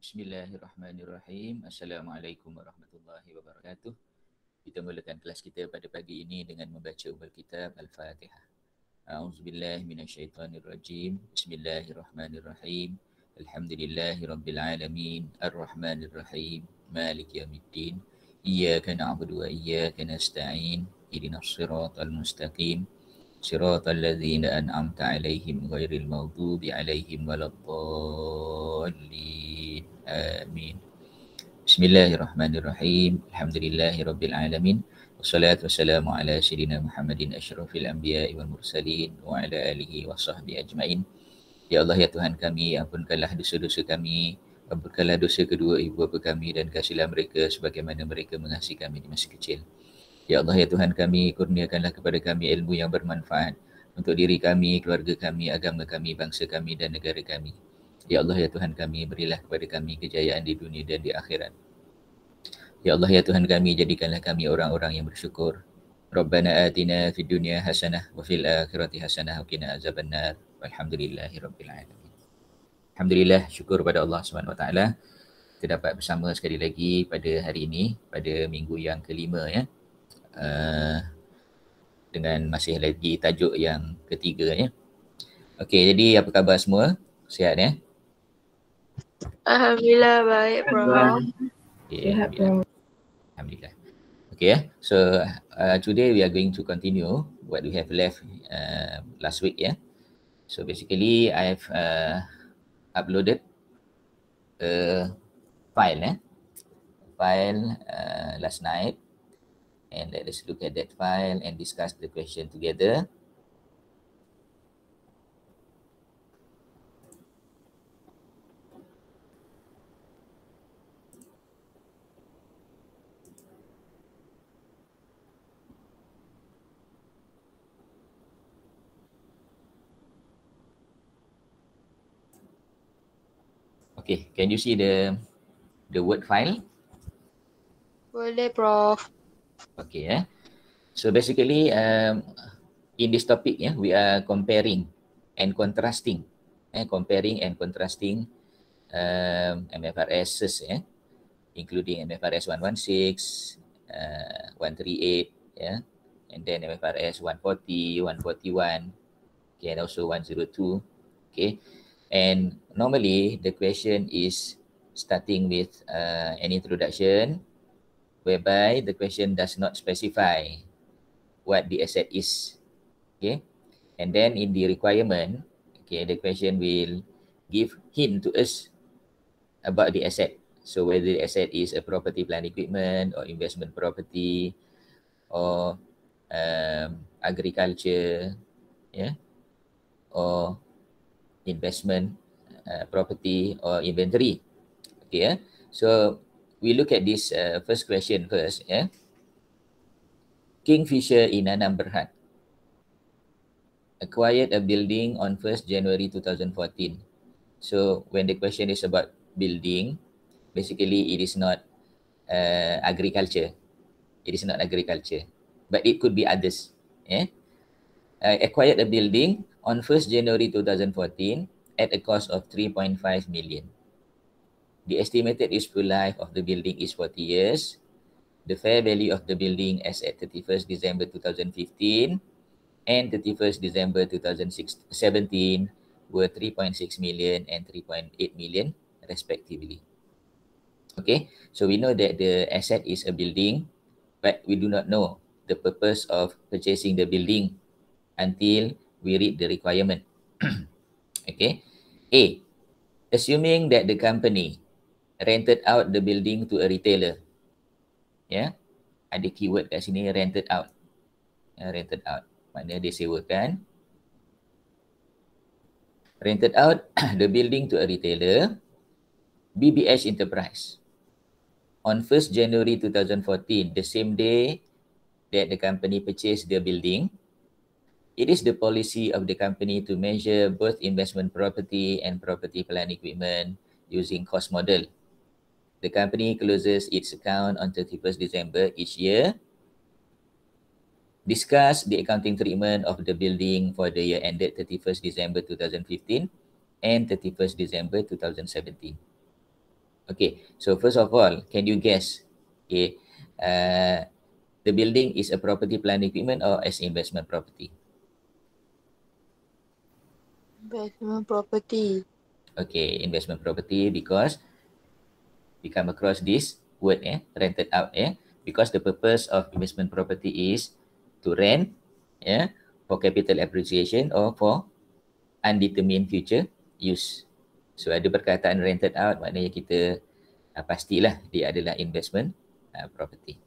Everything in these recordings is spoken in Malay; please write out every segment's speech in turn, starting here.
Bismillahirrahmanirrahim. Assalamualaikum warahmatullahi wabarakatuh. Kita mulakan kelas kita pada pagi ini dengan membaca ummul kitab Al-Fatihah. A'udzubillahi minasyaitonirrajim. Bismillahirrahmanirrahim. Alhamdulillahirabbil alamin. Arrahmanirrahim. Maliki yaumiddin. Iyyaka na'budu wa iyyaka nasta'in. Ihdinas siratal mustaqim. Siratal ladzina an'amta 'alaihim ghairil maghdubi 'alaihim waladdallin. Amin. Bismillahirrahmanirrahim. Alhamdulillahirabbil alamin. Wassalatu wassalamu ala sayyidina Muhammadin asyrafil anbiya'i wal mursalin wa ala alihi wa sahbihi ajmain. Ya Allah, ya Tuhan kami, ampunkanlah dosa-dosa kami, ampunkanlah dosa kedua ibu bapa kami dan kasihilah mereka sebagaimana mereka mengasihi kami di masa kecil. Ya Allah, ya Tuhan kami, kurniakanlah kepada kami ilmu yang bermanfaat untuk diri kami, keluarga kami, agama kami, bangsa kami dan negara kami. Ya Allah, ya Tuhan kami, berilah kepada kami kejayaan di dunia dan di akhirat. Ya Allah, ya Tuhan kami, jadikanlah kami orang-orang yang bersyukur. Rabbana atina fid dunya hasanah wa fil akhirati hasanah wa qina azabannar. Walhamdulillahirabbil alamin. Alhamdulillah, syukur pada Allah SWT. Kita dapat bersama sekali lagi pada hari ini, pada minggu yang kelima ya. Dengan masih lagi tajuk yang ketiga ya. Okey, jadi apa khabar semua? Sihat ya? Alhamdulillah baik, Prof. Okay, Alhamdulillah. Okay ya. So today we are going to continue what we have left last week ya. So basically I have uploaded a file last night, and let us look at that file and discuss the question together. Okay, can you see the Word file? Boleh, Prof. Okay ya. So basically in this topic we are comparing and contrasting MFRS including MFRS 116, 138 and then MFRS 140, 141, and also 102. Okay, and normally the question is starting with an introduction, whereby the question does not specify what the asset is. Okay, and then in the requirement, the question will give hint to us about the asset. So whether the asset is a property, plant equipment, or investment property, or agriculture, or investment property, or inventory. Okay, so we look at this first question first. Kingfisher Inanam Berhad acquired a building on 1st January 2014. So when the question is about building, basically it is not agriculture. It is not agriculture, but it could be others. Acquired a building on 1st January 2014 at a cost of 3.5 million. The estimated useful life of the building is 40 years. The fair value of the building as at 31st December 2015 and 31st December 2017 were 3.6 million and 3.8 million respectively. Okay, so we know that the asset is a building, but we do not know the purpose of purchasing the building until we read the requirement. Okay, A, assuming that the company rented out the building to a retailer. Ada keyword kat sini, rented out. Rented out, maknanya dia sewakan. Rented out the building to a retailer, BBH Enterprise. On 1st January 2014, the same day that the company purchased the building, it is the policy of the company to measure both investment property and property plant equipment using cost model. The company closes its account on 31st December each year. Discuss the accounting treatment of the building for the year ended 31st December 2015 and 31st December 2017. Okay, so first of all, can you guess, okay, the building is a property, plant, equipment or as investment property? Investment property. Okay, investment property because we come across this word, rented out, because the purpose of investment property is to rent, for capital appreciation or for undetermined future use. So ada perkataan rented out, maknanya kita pastilah dia adalah investment property.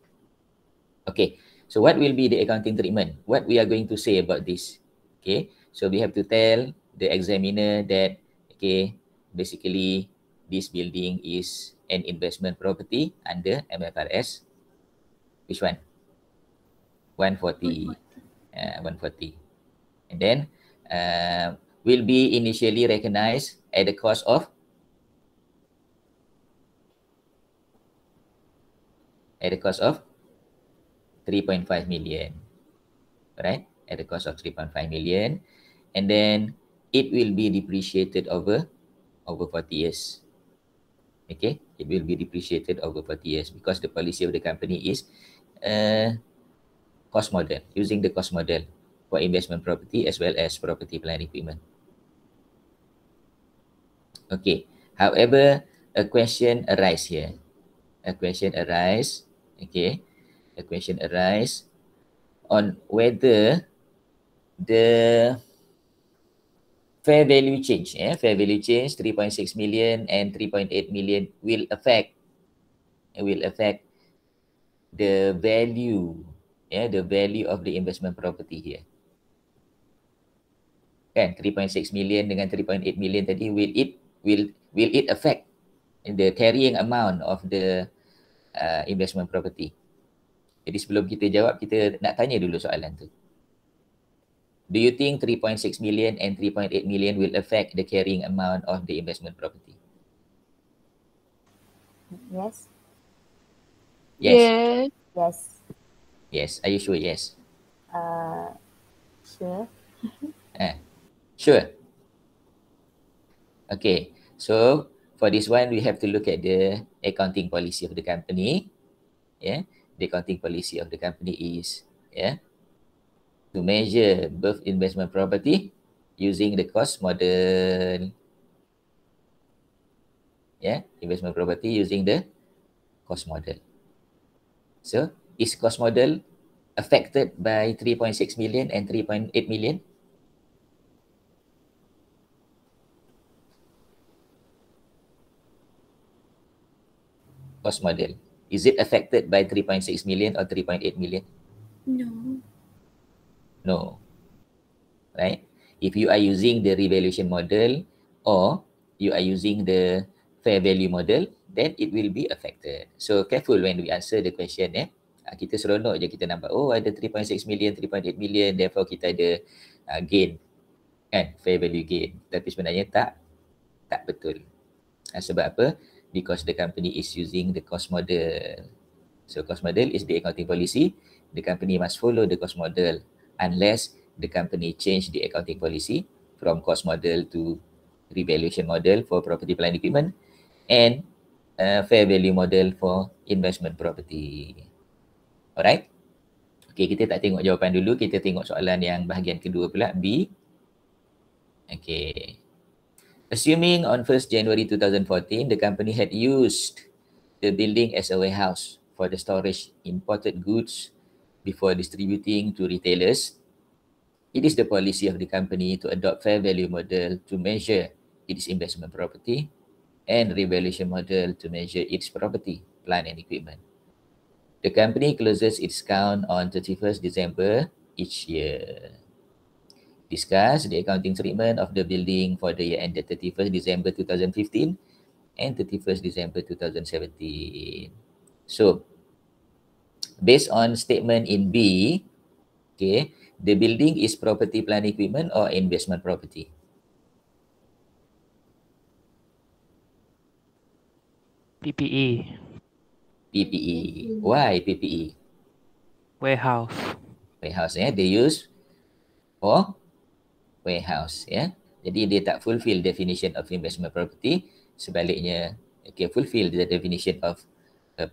Okay, so what will be the accounting treatment? What we are going to say about this? Okay, so we have to tell the examiner that, okay, basically this building is an investment property under MFRS. Which one? 140. 140. And then will be initially recognized at the cost of 3.5 million. Right? At the cost of 3.5 million. And then it will be depreciated over 40 years. Okay, it will be depreciated over 40 years because the policy of the company is cost model, using the cost model for investment property as well as property, plant, equipment. Okay, however, a question arise here. A question arise on whether the fair value change, fair value change 3.6 million and 3.8 million will affect the value, the value of the investment property here. Kan 3.6 million dengan 3.8 million tadi, will it affect the carrying amount of the investment property? Jadi sebelum kita jawab, kita nak tanya dulu soalan tu. Do you think 3.6 million and 3.8 million will affect the carrying amount of the investment property? Yes. Yes. Yes. Yes. Yes. Are you sure? Yes. Sure. Sure. Okay. So for this one, we have to look at the accounting policy of the company. Yeah. The accounting policy of the company is, to measure both investment property using the cost model. Investment property using the cost model. So, is cost model affected by 3.6 million and 3.8 million? Cost model. Is it affected by 3.6 million or 3.8 million? No. No. Right? If you are using the revaluation model or you are using the fair value model, then it will be affected. So careful when we answer the question. Kita seronok je kita nampak, oh ada 3.6 million, 3.8 million, therefore kita ada gain, kan? Fair value gain. Tapi sebenarnya tak betul. Sebab apa? Because the company is using the cost model. So cost model is the accounting policy. The company must follow the cost model unless the company change the accounting policy from cost model to revaluation model for property, plant, equipment and fair value model for investment property. Alright? Okay, kita tak tengok jawapan dulu. Kita tengok soalan yang bahagian kedua pula, B. Okay. Assuming on 1st January 2014, the company had used the building as a warehouse for the storage imported goods before distributing to retailers, it is the policy of the company to adopt fair value model to measure its investment property and revaluation model to measure its property, plant and equipment. The company closes its count on 31st December each year. Discuss the accounting treatment of the building for the year ended 31st December 2015 and 31st December 2017. So, based on statement in B, okay, the building is property, plant, equipment or investment property? PPE. PPE. Why PPE? Warehouse. Warehouse, they use for warehouse, Jadi dia tak fulfill definition of investment property. Sebaliknya, Okay, fulfill the definition of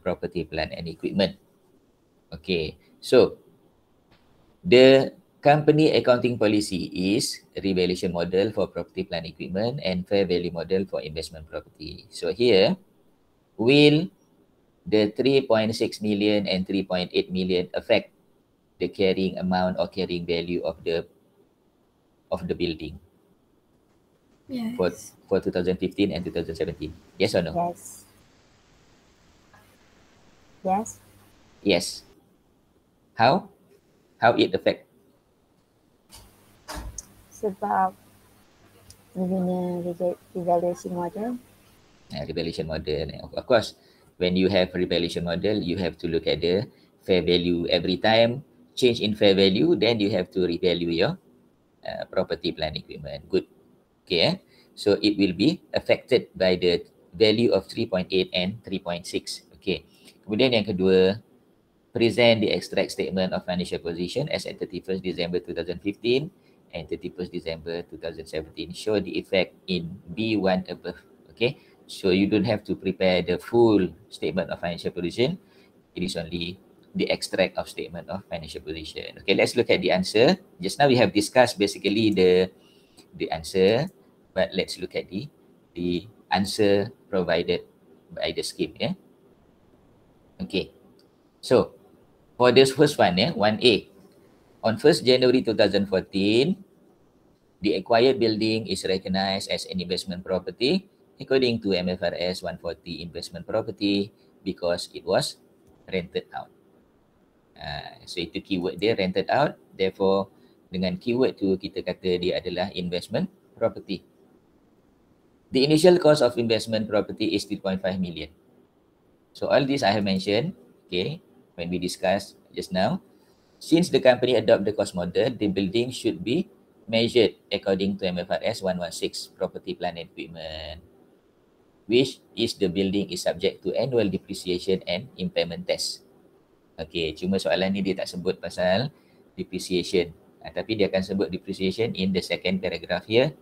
property, plant and equipment. Okay, so the company accounting policy is revaluation model for property, plant, equipment and fair value model for investment property. So here, will the 3.6 million and 3.8 million affect the carrying amount or carrying value of the building Yes. for 2015 and 2017? Yes or no? Yes. Yes. Yes. How? How it affect? Sebab dia guna revaluation model. Revaluation model. Of course, when you have revaluation model, you have to look at the fair value every time. Change in fair value, then you have to revalue your property, plant, equipment. Good. Okay. So it will be affected by the value of 3.8 and 3.6. Okay. Kemudian yang kedua, present the extract statement of financial position as at 31st December 2015 and 31st December 2017. Show the effect in B1 above. Okay. So you don't have to prepare the full statement of financial position. It is only the extract of statement of financial position. Okay, let's look at the answer. Just now we have discussed basically the answer, but let's look at the answer provided by the scheme. Yeah. Okay. So for this first one, 1A, on 1st January 2014, the acquired building is recognized as an investment property according to MFRS 140 investment property because it was rented out. So itu keyword dia, rented out. Therefore, dengan keyword tu kita kata dia adalah investment property. The initial cost of investment property is 3.5 million. So all this I have mentioned, okay, when we discussed just now. Since the company adopt the cost model, the building should be measured according to MFRS 116 property, plant and equipment, which is the building is subject to annual depreciation and impairment test. Okay, cuma soalan ni dia tak sebut pasal depreciation. Tapi dia akan sebut depreciation in the second paragraph here.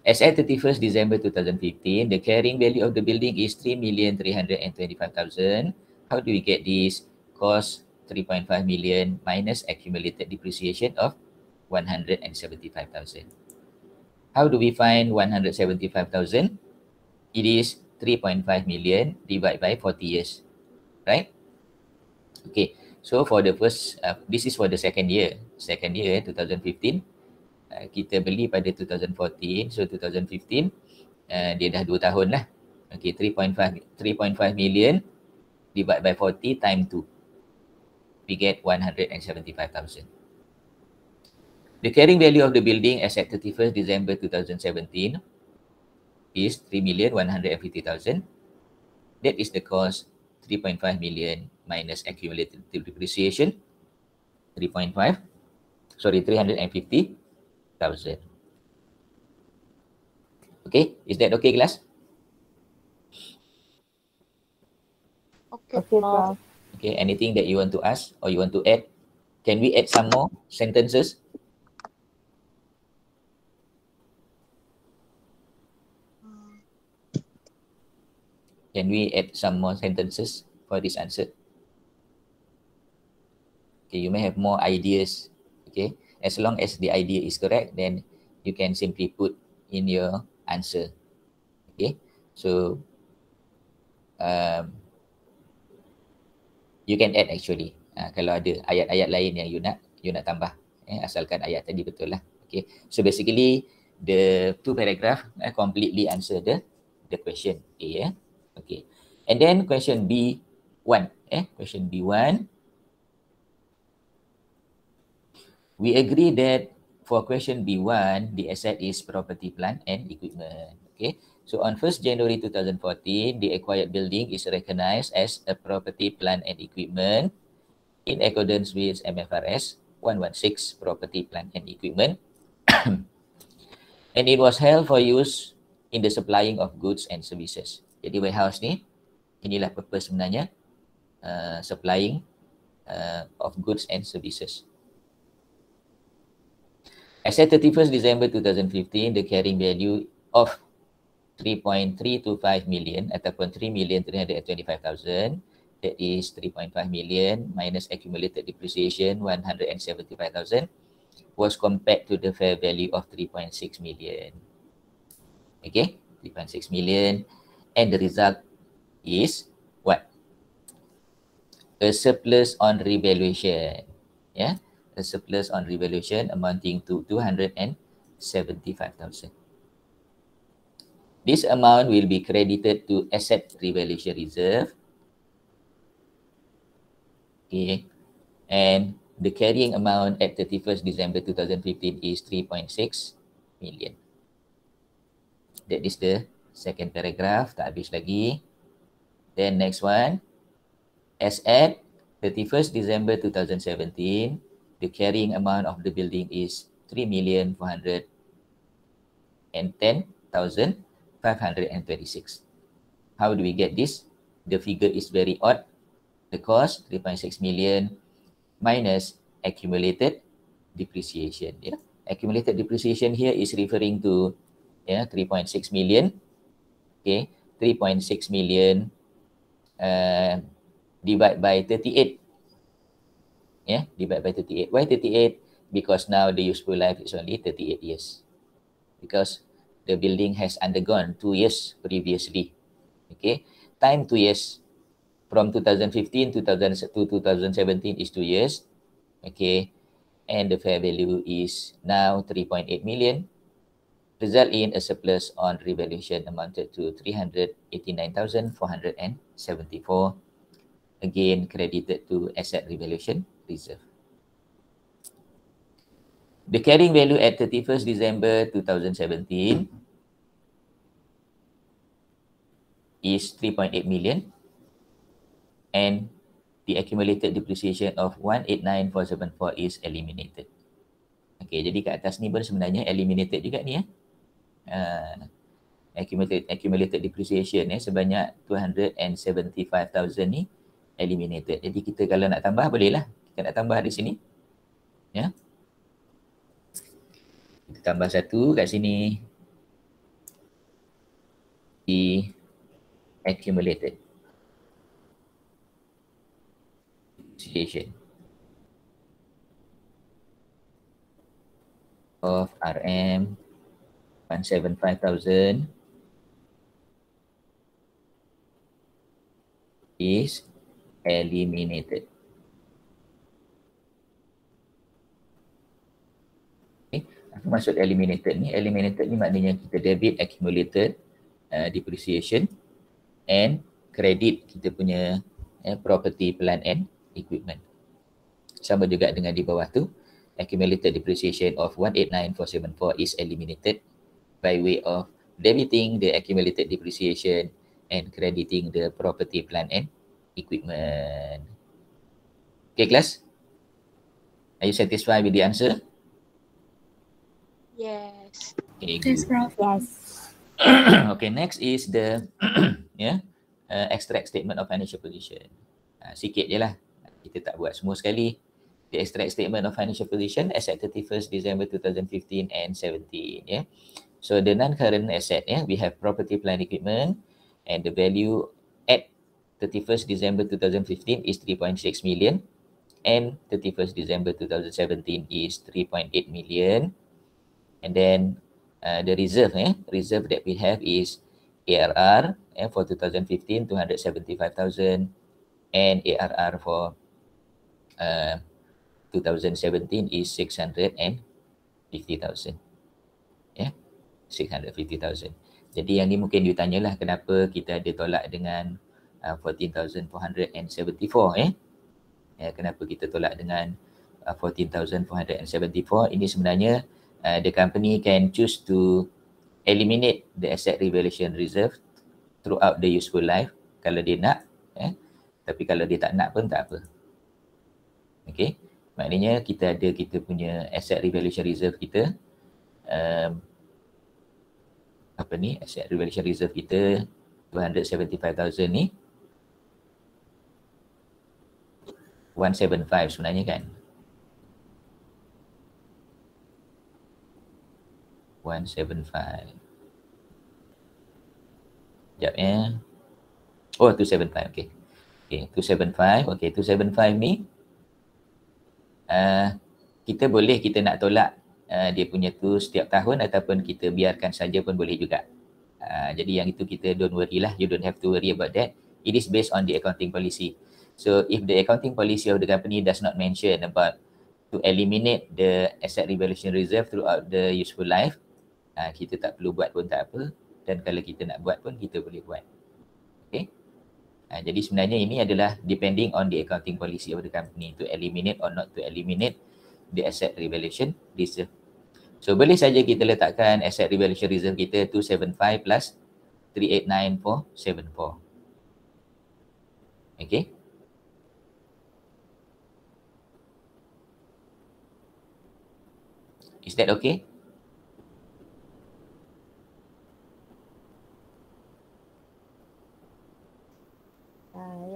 As at 31st December 2015, the carrying value of the building is 3,325,000. How do we get this? Cost 3.5 million minus accumulated depreciation of 175,000. How do we find 175,000? It is 3.5 million divided by 40 years, right? Okay, so for the first, this is for the second year 2015. Kita beli pada 2014, so 2015 dia dah 2 tahun lah. Okay, 3.5 million divided by 40 times 2. We get 175,000. The carrying value of the building as at 31st December 2017 is 3,150,000. That is the cost, 3.5 million minus accumulated depreciation, 350,000. Okay, is that okay, class? Okay, Okay, Prof. Prof. Okay, anything that you want to ask or you want to add? Can we add some more sentences? Can we add some more sentences for this answer? Okay, you may have more ideas. Okay, as long as the idea is correct, then you can simply put in your answer. Okay, so you can add actually. Kalau ada ayat-ayat lain yang you nak tambah, asalkan ayat tadi betul lah. Okay, so basically the two paragraph completely answer the question A. Okay, and then question B1. Question B1. We agree that for question B1, the asset is property, plant and equipment. Okay, so on 1st January 2014, the acquired building is recognized as a property, plant and equipment in accordance with MFRS 116 property, plant and equipment. And it was held for use in the supplying of goods and services. Jadi warehouse ni, inilah purpose sebenarnya, supplying of goods and services. As at 31st December 2015, the carrying value of 3.325 million ataupun 3,325,000, that is 3.5 million minus accumulated depreciation 175,000 was compared to the fair value of 3.6 million. Okay, 3.6 million, and the result is what? A surplus on revaluation. Yeah, a surplus on revaluation amounting to 275,000. This amount will be credited to asset revaluation reserve. Okay, and the carrying amount at 31st December 2015 is 3.6 million. That is the second paragraph, tak habis lagi. Then next one, as at 31st December 2017, the carrying amount of the building is 3,410,526. How do we get this? The figure is very odd. The cost 3.6 million minus accumulated depreciation. Yeah, accumulated depreciation here is referring to 3.6 million. Okay, 3.6 million divide by 38. Yeah, divide by 38. Why 38? Because now the useful life is only 38 years. Because the building has undergone 2 years previously. Okay, time 2 years. From 2015 to 2017 is 2 years. Okay, and the fair value is now 3.8 million. Result in a surplus on revaluation amounted to 389,474. Again, credited to asset revaluation reserve. The carrying value at 31st December 2017 is 3.8 million and the accumulated depreciation of 189,474 is eliminated. Okay, jadi kat atas ni pun sebenarnya eliminated juga ni accumulated depreciation sebanyak 275,000 ni eliminated. Jadi kita kalau nak tambah boleh lah. Kita nak tambah di sini. Ya. Kita tambah satu kat sini. Di accumulated depreciation of RM 175,000 is eliminated. Okay. Apa maksud eliminated ni? Eliminated ni maknanya kita debit accumulated depreciation and credit kita punya property, plant and equipment. Sama juga dengan di bawah tu, accumulated depreciation of 189,474 is eliminated by way of debiting the accumulated depreciation and crediting the property, plant and equipment. Okay, class? Are you satisfied with the answer? Yes. Okay, good. Yes. Okay, next is the extract statement of financial position. Sikit je lah. Kita tak buat semua sekali. The extract statement of financial position as at 31st December 2015 and 17. Yeah. So the non-current asset, we have property, plant, equipment, and the value at 31st December 2015 is 3.6 million, and 31st December 2017 is 3.8 million. And then the reserve, reserve that we have is ARR for 2015, 275,000, and ARR for 2017 is 650,000. 650,000. Jadi yang ni mungkin you tanyalah kenapa kita ada tolak dengan 14,474 kenapa kita tolak dengan 14,474. Ini sebenarnya the company can choose to eliminate the asset revaluation reserve throughout the useful life kalau dia nak, tapi kalau dia tak nak pun tak apa. Okay, maknanya kita ada kita punya asset revaluation reserve kita, asset revaluation reserve kita 275,000 ni 175 sebenarnya kan. 175. Sekejap ya. Oh, 275. Okay. Okay, 275. Okay, 275 ni kita boleh kita nak tolak dia punya tu setiap tahun ataupun kita biarkan saja pun boleh juga. Jadi yang itu kita don't worry lah. You don't have to worry about that. It is based on the accounting policy. So if the accounting policy of the company does not mention about to eliminate the asset revaluation reserve throughout the useful life, kita tak perlu buat pun tak apa. Dan kalau kita nak buat pun kita boleh buat. Okay. Jadi sebenarnya ini adalah depending on the accounting policy of the company to eliminate or not to eliminate the asset revaluation reserve. So boleh saja kita letakkan asset revaluation reserve kita 275 plus 389474. Okay. Is that okay?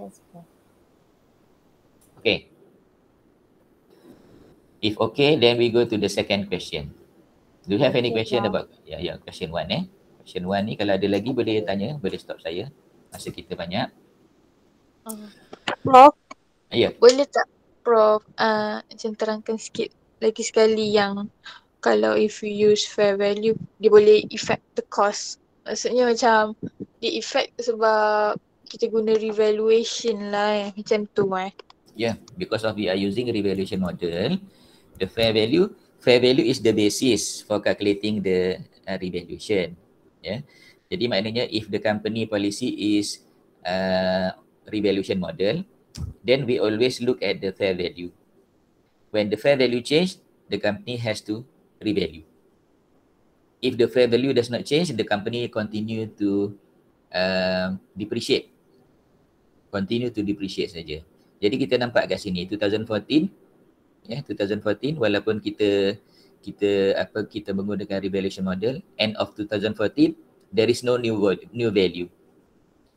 Yes, Prof. Okay. If okay, then we go to the second question. Do you have any Okay, question Prof. about question 1 Question 1 ni kalau ada lagi boleh tanya, boleh stop saya. Masa kita banyak. Prof, Ya. boleh tak Prof macam terangkan sikit lagi sekali yang kalau if you use fair value, dia boleh affect the cost. Maksudnya macam dia affect sebab kita guna revaluation lah macam tu Yeah, because of we are using revaluation model, the fair value is the basis for calculating the revaluation. Yeah. Jadi maknanya if the company policy is revaluation model, then we always look at the fair value. When the fair value change, the company has to revalue. If the fair value does not change, the company continue to depreciate. Continue to depreciate saja. Jadi kita nampak kat sini 2014 2014 walaupun kita menggunakan revaluation model, end of 2014 there is no new value.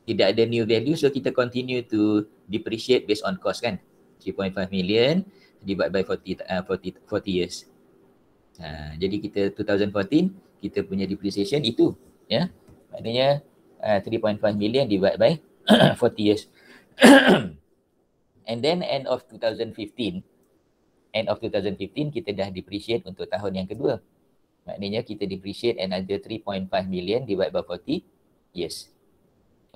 Tidak ada new value, so kita continue to depreciate based on cost kan. 3.5 million divided by 40 years. Jadi kita 2014 kita punya depreciation itu ya. Maknanya 3.5 million divided by 40 years. And then end of 2015 kita dah depreciate untuk tahun yang kedua. Maknanya kita depreciate another 3.5 million divided by 40 years.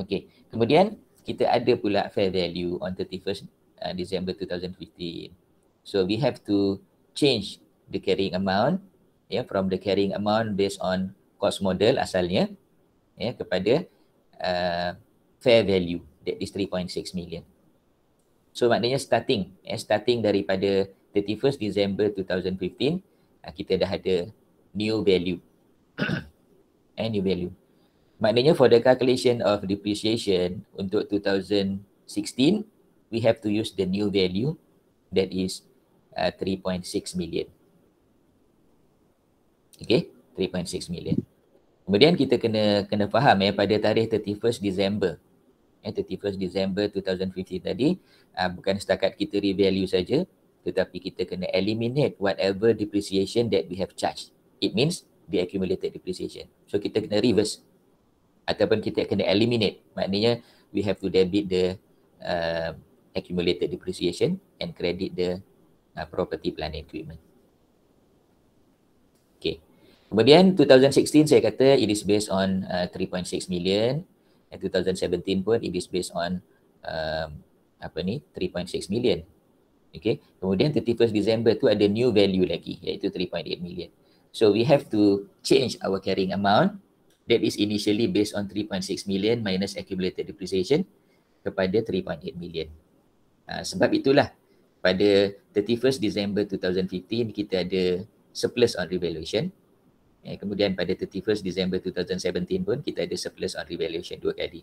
Okay. Kemudian kita ada pula fair value on 31st December 2015. So we have to change the carrying amount from the carrying amount based on cost model asalnya kepada fair value, that is 3.6 million. So maknanya starting daripada 31st December 2015 kita dah ada new value. New value. Maknanya for the calculation of depreciation untuk 2016 we have to use the new value, that is 3.6 million. Okay, 3.6 million. Kemudian kita kena faham pada tarikh 31st December 2015 tadi, bukan setakat kita revalue saja, tetapi kita kena eliminate whatever depreciation that we have charged. It means the accumulated depreciation. So kita kena reverse ataupun kita kena eliminate. Maknanya we have to debit the accumulated depreciation and credit the property, plant and equipment. Okay. Kemudian 2016 saya kata it is based on 3.6 million. And 2017 pun it is based on 3.6 million. Okay. Kemudian 31st December tu ada new value lagi, iaitu 3.8 million. So we have to change our carrying amount that is initially based on 3.6 million minus accumulated depreciation kepada 3.8 million. Sebab itulah pada 31st December 2015 kita ada surplus on revaluation. Kemudian pada 31st December 2017 pun kita ada surplus on revaluation 2 kali.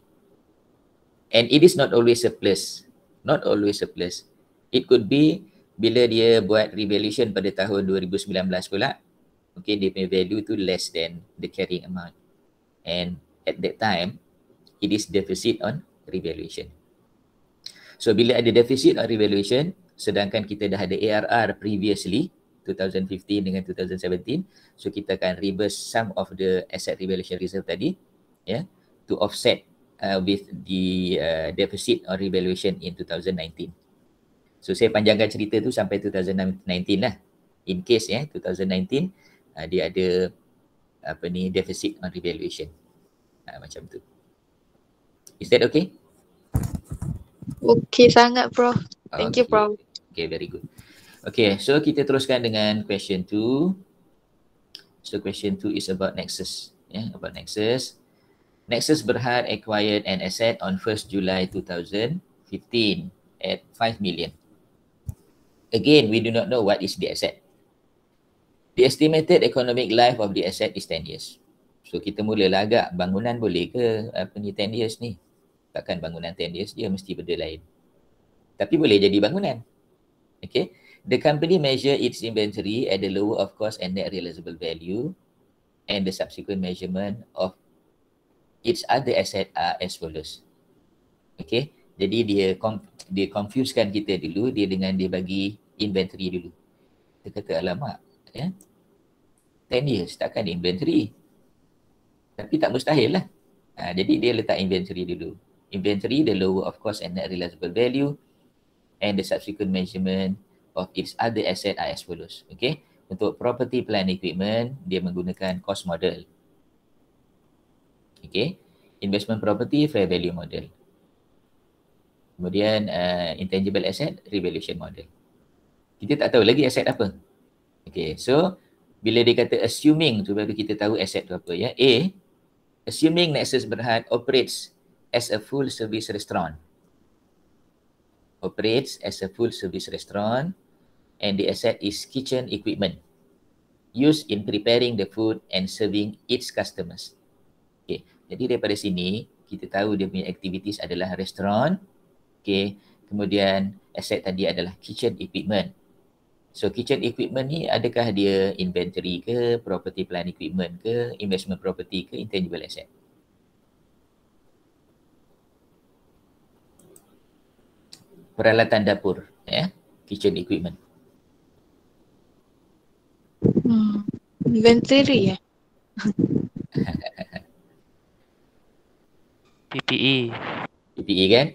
And it is not always surplus. Not always surplus. It could be bila dia buat revaluation pada tahun 2019 pula, okay, dia punya value tu less than the carrying amount. And at that time, it is deficit on revaluation. So bila ada deficit on revaluation, sedangkan kita dah ada ARR previously, 2015 dengan 2017, so kita akan reverse some of the asset revaluation reserve tadi, to offset with the deficit or revaluation in 2019. So saya panjangkan cerita tu sampai 2019 lah. In case 2019 dia ada deficit on revaluation. Macam tu. Is that okay? Okay sangat Prof. Thank you Prof. Okay, very good. Okay, so kita teruskan dengan question 2. So question 2 is about Nexus. About Nexus. Nexus Berhad acquired an asset on 1st July 2015 at 5 million. Again, we do not know what is the asset. The estimated economic life of the asset is 10 years. So kita mulalah agak, bangunan boleh ke 10 years ni? Takkan bangunan 10 years dia mesti benda lain. Tapi boleh jadi bangunan. Okay. The company measure its inventory at the lower of cost and net realizable value, and the subsequent measurement of its other asset are as follows. Okay. Jadi dia confusekan kita dulu dia dengan dia bagi inventory dulu. Dia kata alamak 10 years takkan ada inventory. Tapi tak mustahil lah. Jadi dia letak inventory dulu. Inventory, the lower of cost and net realizable value, and the subsequent measurement of its other asset are as follows. Okay. Untuk property, plant, equipment, dia menggunakan cost model. Okay. Investment property, fair value model. Kemudian intangible asset, revaluation model. Kita tak tahu lagi aset apa. Okay. So, bila dia kata assuming tu baru kita tahu aset tu apa ya. A, assuming Nexus Berhad operates as a full service restaurant. Operates as a full service restaurant and the asset is kitchen equipment used in preparing the food and serving its customers. Okay. Jadi daripada sini kita tahu dia punya activities adalah restoran. Okay. Kemudian aset tadi adalah kitchen equipment. So kitchen equipment ni adakah dia inventory ke, property plant equipment ke, investment property ke, intangible asset? Peralatan dapur, kitchen equipment. Inventory PPE. PPE kan?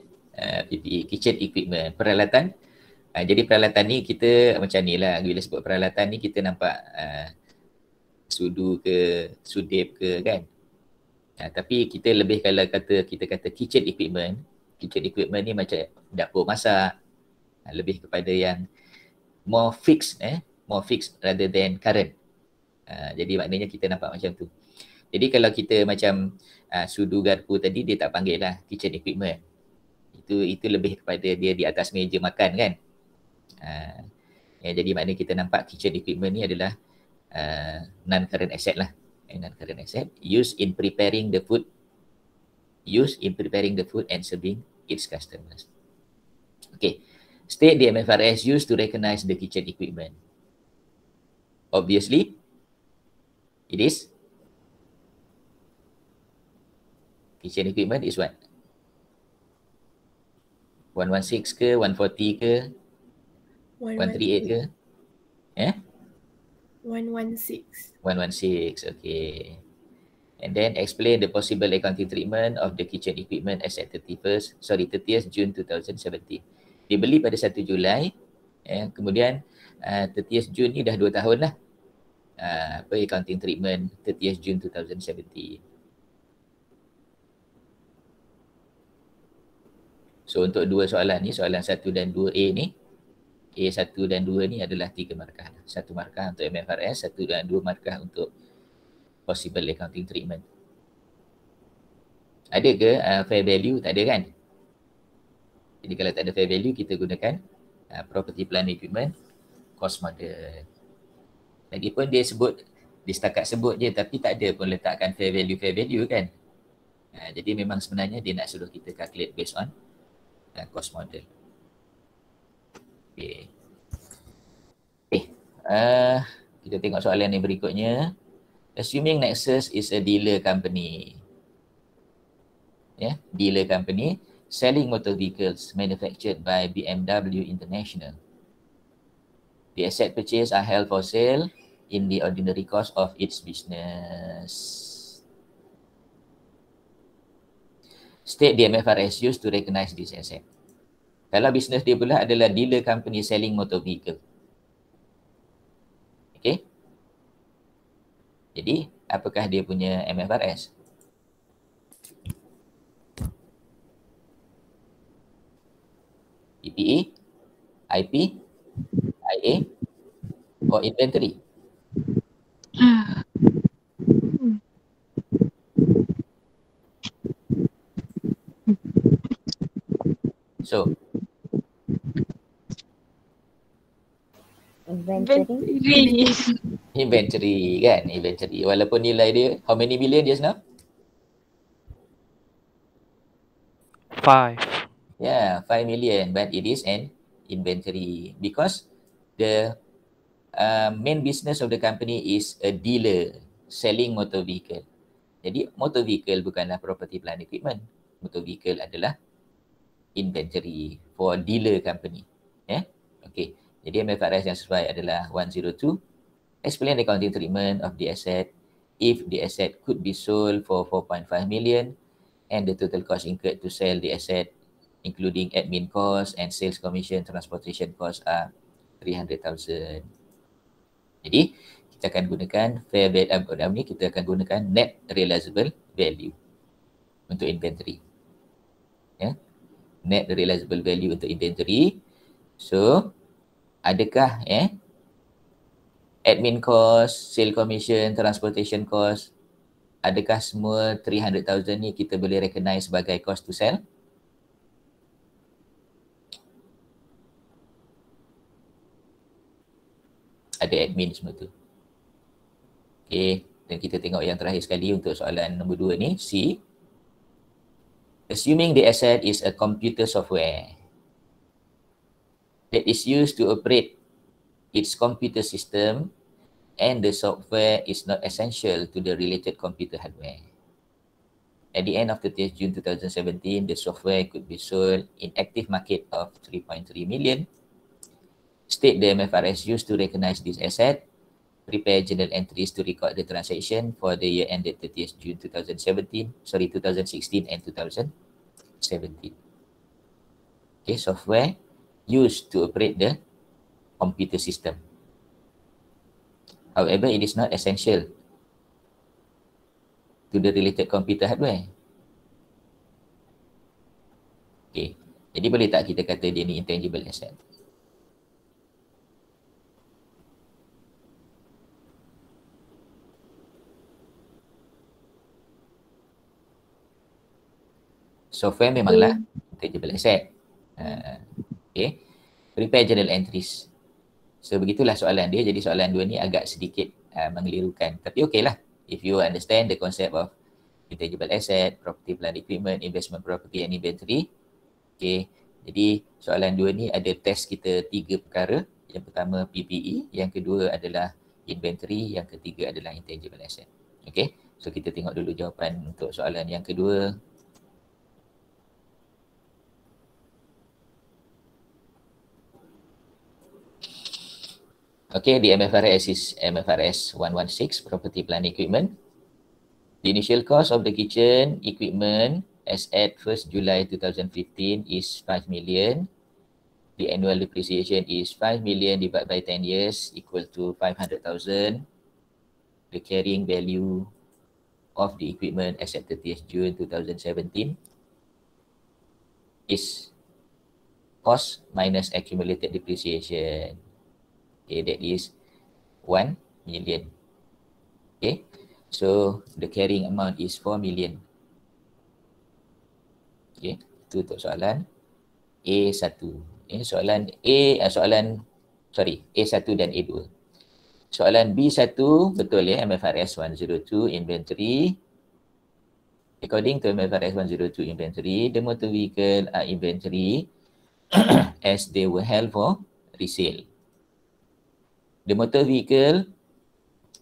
PPE, kitchen equipment, peralatan. Jadi peralatan ni kita macam ni lah, bila sebut peralatan ni kita nampak sudu ke, sudip ke kan. Tapi kita lebih kalau kita kata kitchen equipment ni macam dapur masak, lebih kepada yang more fixed rather than current. Jadi maknanya kita nampak macam tu. Jadi kalau kita macam sudu garpu tadi dia tak panggil lah kitchen equipment. Itu lebih kepada dia di atas meja makan kan. Jadi maknanya kita nampak kitchen equipment ni adalah non-current asset lah. Non-current asset used in preparing the food and serving its customers. Okay. State the MFRS used to recognize the kitchen equipment. Obviously, it is kitchen equipment is what? 116 ke, 140 ke, 138 ke? 116. 116, okay. And then explain the possible accounting treatment of the kitchen equipment as at 30th June 2017. Dibeli pada 1 Julai, kemudian 30th June ni dah 2 tahun lah. Accounting treatment 30th June 2017. So untuk dua soalan ni, soalan 1 dan 2A ni, A1 dan 2 ni adalah 3 markah. 1 markah untuk MFRS, 1 dan 2 markah untuk possible accounting treatment. Ada ke fair value? Tak ada kan? Jadi kalau tak ada fair value, kita gunakan property plant equipment cost model. Lagipun dia setakat sebut je tapi tak ada pun letakkan fair value kan. Jadi memang sebenarnya dia nak suruh kita calculate based on cost model. Okay. Kita tengok soalan yang berikutnya. Assuming Nexus is a dealer company. Dealer company selling motor vehicles manufactured by BMW International. The asset purchase are held for sale in the ordinary course of its business. state the MFRS used to recognize this asset. Kalau bisnes dia pula adalah dealer company selling motor vehicle. Okay. Jadi, apakah dia punya MFRS? PPE, IP, IA, or inventory? So, Inventory. inventory kan, inventory. Walaupun nilai dia, how many million just now? 5. Yeah, 5 million, but it is an inventory because the main business of the company is a dealer selling motor vehicle. Jadi motor vehicle bukanlah property plant equipment. Motor vehicle adalah inventory for dealer company. Yeah? Okay. Jadi MFRS yang sesuai adalah 102. Explain the accounting treatment of the asset if the asset could be sold for 4.5 million and the total cost incurred to sell the asset including admin cost and sales commission, transportation cost are 300,000. Jadi kita akan gunakan fair value ni, kita akan gunakan net realizable value untuk inventory. Ya. Net realizable value untuk inventory. So adakah admin cost, sale commission, transportation cost, adakah semua 300,000 ni kita boleh recognize sebagai cost to sell? Ada admin semua tu. Okay, dan kita tengok yang terakhir sekali untuk soalan nombor 2 ni, C. Assuming the asset is a computer software that is used to operate its computer system and the software is not essential to the related computer hardware. At the end of 30th June 2017, the software could be sold in active market of 3.3 million. State the MFRS used to recognize this asset. Prepare journal entries to record the transaction for the year ended 30th June 2016 and 2017. Okay, software used to operate the computer system. However, it is not essential to the related computer hardware. Okay, jadi boleh tak kita kata dia ni intangible asset? Software memanglah intangible asset. Okay. Prepare journal entries. So begitulah soalan dia. Jadi soalan 2 ni agak sedikit mengelirukan. Tapi okey lah. If you understand the concept of intangible asset, property plant equipment, investment property and inventory. Okay. Jadi soalan 2 ni ada test kita 3 perkara. Yang pertama PPE, yang kedua adalah inventory, yang ketiga adalah intangible asset. Okay. So kita tengok dulu jawapan untuk soalan yang kedua. Okay, the MFRS is MFRS 116, property plant equipment. The initial cost of the kitchen equipment as at 1st July 2015 is 5 million. The annual depreciation is 5 million divided by 10 years equal to 500,000. The carrying value of the equipment as at 30th June 2017 is cost minus accumulated depreciation. Okay, that is 1 million. Okay, so the carrying amount is 4 million. Okay, itu untuk soalan A1. Soalan A1 dan A2. Soalan B1 betul ya, MFRS 102 inventory. According to MFRS 102 inventory, the motor vehicle are inventory as they were held for resale. The motor vehicle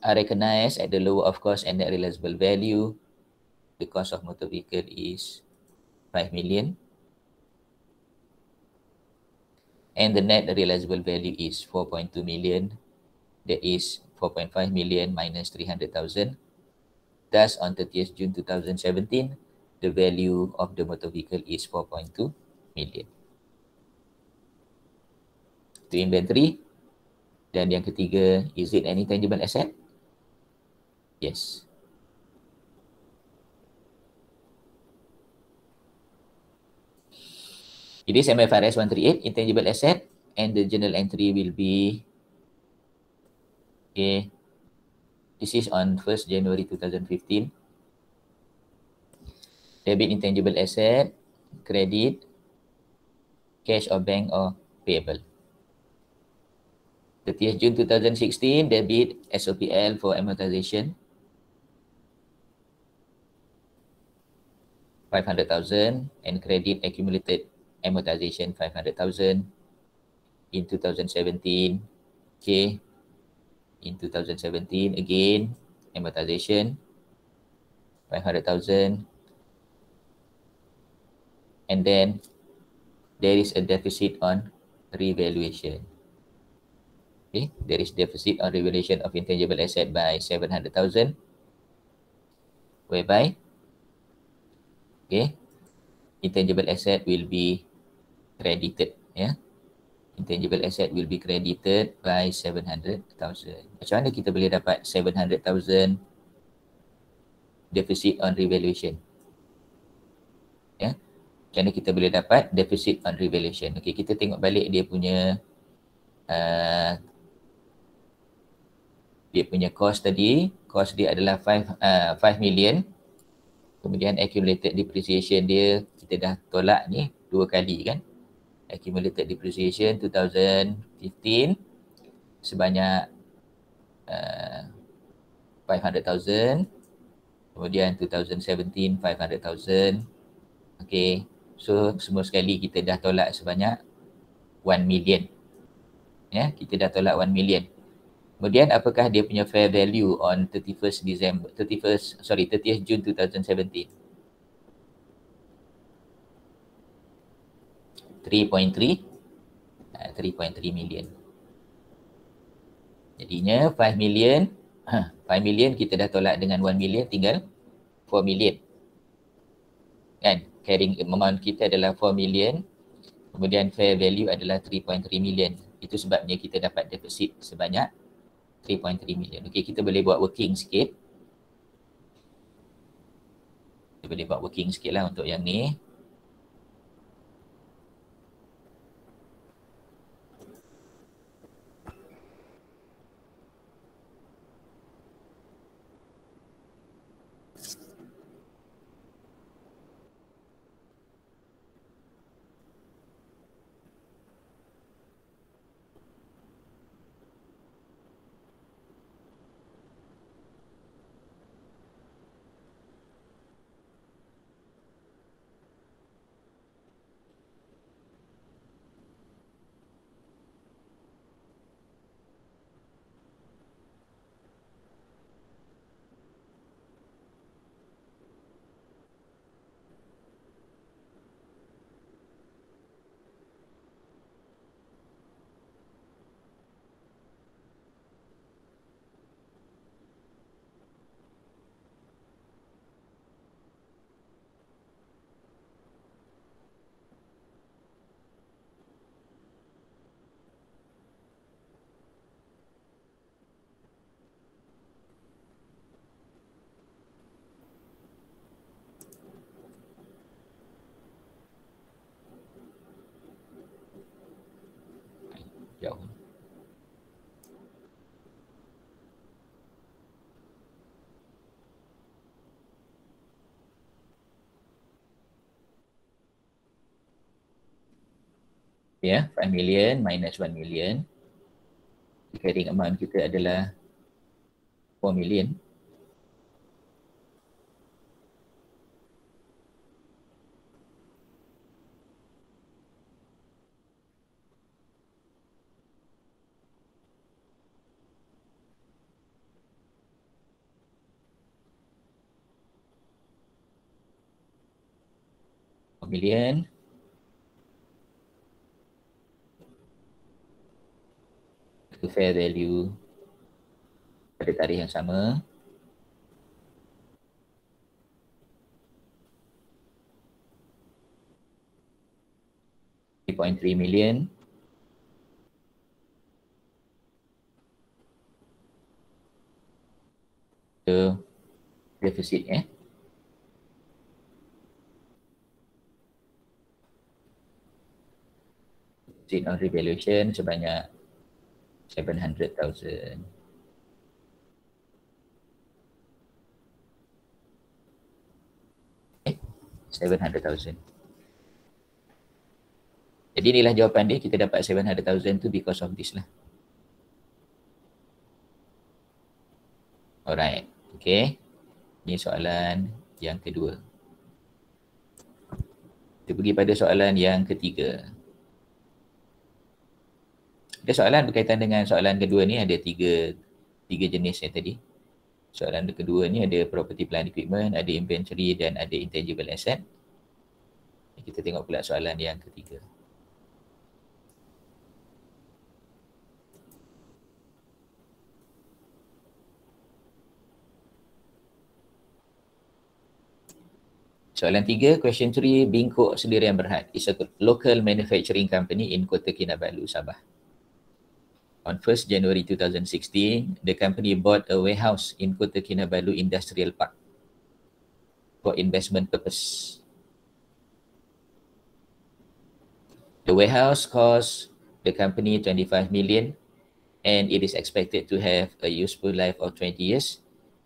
are recognized at the lower of cost and net realizable value. The cost of motor vehicle is 5 million. And the net realizable value is 4.2 million. That is 4.5 million minus 300,000. Thus, on 30th June 2017, the value of the motor vehicle is 4.2 million. Itu inventory. Dan yang ketiga, is it any tangible asset? Yes. It is MFRS 138, intangible asset, and the journal entry will be, okay, this is on 1st January 2015. Debit intangible asset, credit, cash or bank or payable. 30th June 2016, debit SOPL for amortization, 500,000, and credit accumulated amortization 500,000 in 2017. Okay, in 2017 again amortization 500,000, and then there is a deficit on revaluation. Okay, there is deficit on revaluation of intangible asset by 700,000, whereby, okay, intangible asset will be credited, yeah. Intangible asset will be credited by 700,000. Macam mana kita boleh dapat 700,000 deficit on revaluation? Ya. Macam mana kita boleh dapat deficit on revaluation? Okey, kita tengok balik dia punya cost tadi. Cost dia adalah 5 million. Kemudian accumulated depreciation dia kita dah tolak ni 2 kali kan. Accumulated depreciation 2015 sebanyak 500,000. Kemudian 2017 500,000. Okay, so semua sekali kita dah tolak sebanyak 1 million. Ya, kita dah tolak 1 million. Kemudian apakah dia punya fair value on 30th June 2017? 3.3 million. Jadinya 5 million, 5 million kita dah tolak dengan 1 million, tinggal 4 million. Kan? Carrying amount kita adalah 4 million. Kemudian fair value adalah 3.3 million. Itu sebabnya kita dapat deficit sebanyak 3.3 million. Okey, kita boleh buat working sikit. Kita boleh buat working sikit lah untuk yang ni. Jauh. Ya, 5 million minus 1 million. Carrying amount kita adalah 4 million. Million. Itu fair value pada tarikh yang sama. 3.3 million. So deficit deficit on revaluation sebanyak 700,000. Okay, 700,000. Jadi inilah jawapan dia, kita dapat 700,000 tu because of this lah. Alright, okay. Ini soalan yang kedua. Kita pergi pada soalan yang ketiga. Ada soalan berkaitan dengan soalan kedua ni, ada tiga jenis yang tadi. Soalan kedua ni ada property plant equipment, ada inventory dan ada intangible asset. Kita tengok pula soalan yang ketiga. Soalan 3, question 3, Bingkok Sendirian Berhad is a local manufacturing company in Kota Kinabalu, Sabah. On 1st January 2016, the company bought a warehouse in Kota Kinabalu Industrial Park for investment purpose. The warehouse cost the company 25 million and it is expected to have a useful life of 20 years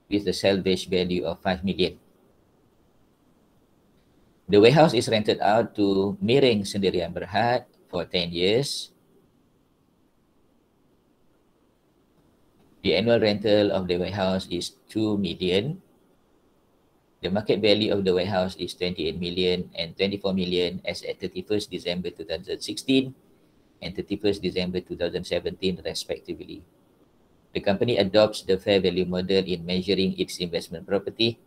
with a salvage value of 5 million. The warehouse is rented out to Miring Sendirian Berhad for 10 years. The annual rental of the warehouse is 2 million. The market value of the warehouse is 28 million and 24 million as at 31st December 2016 and 31st December 2017 respectively. The company adopts the fair value model in measuring its investment property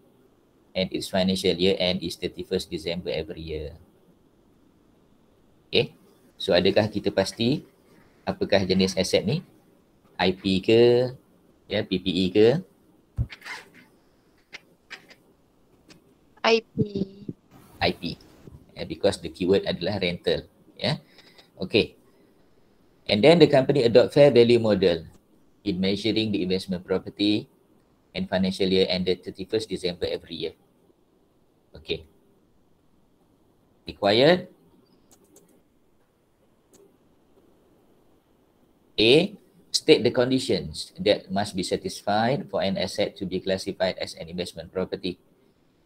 and its financial year end is 31st December every year. Okay, so adakah kita pasti apakah jenis aset ni? IP ke, PPE ke? IP. Because the keyword adalah rental. Okay. And then the company adopt fair value model in measuring the investment property and financial year ended 31st December every year. Okay. Required. A. State the conditions that must be satisfied for an asset to be classified as an investment property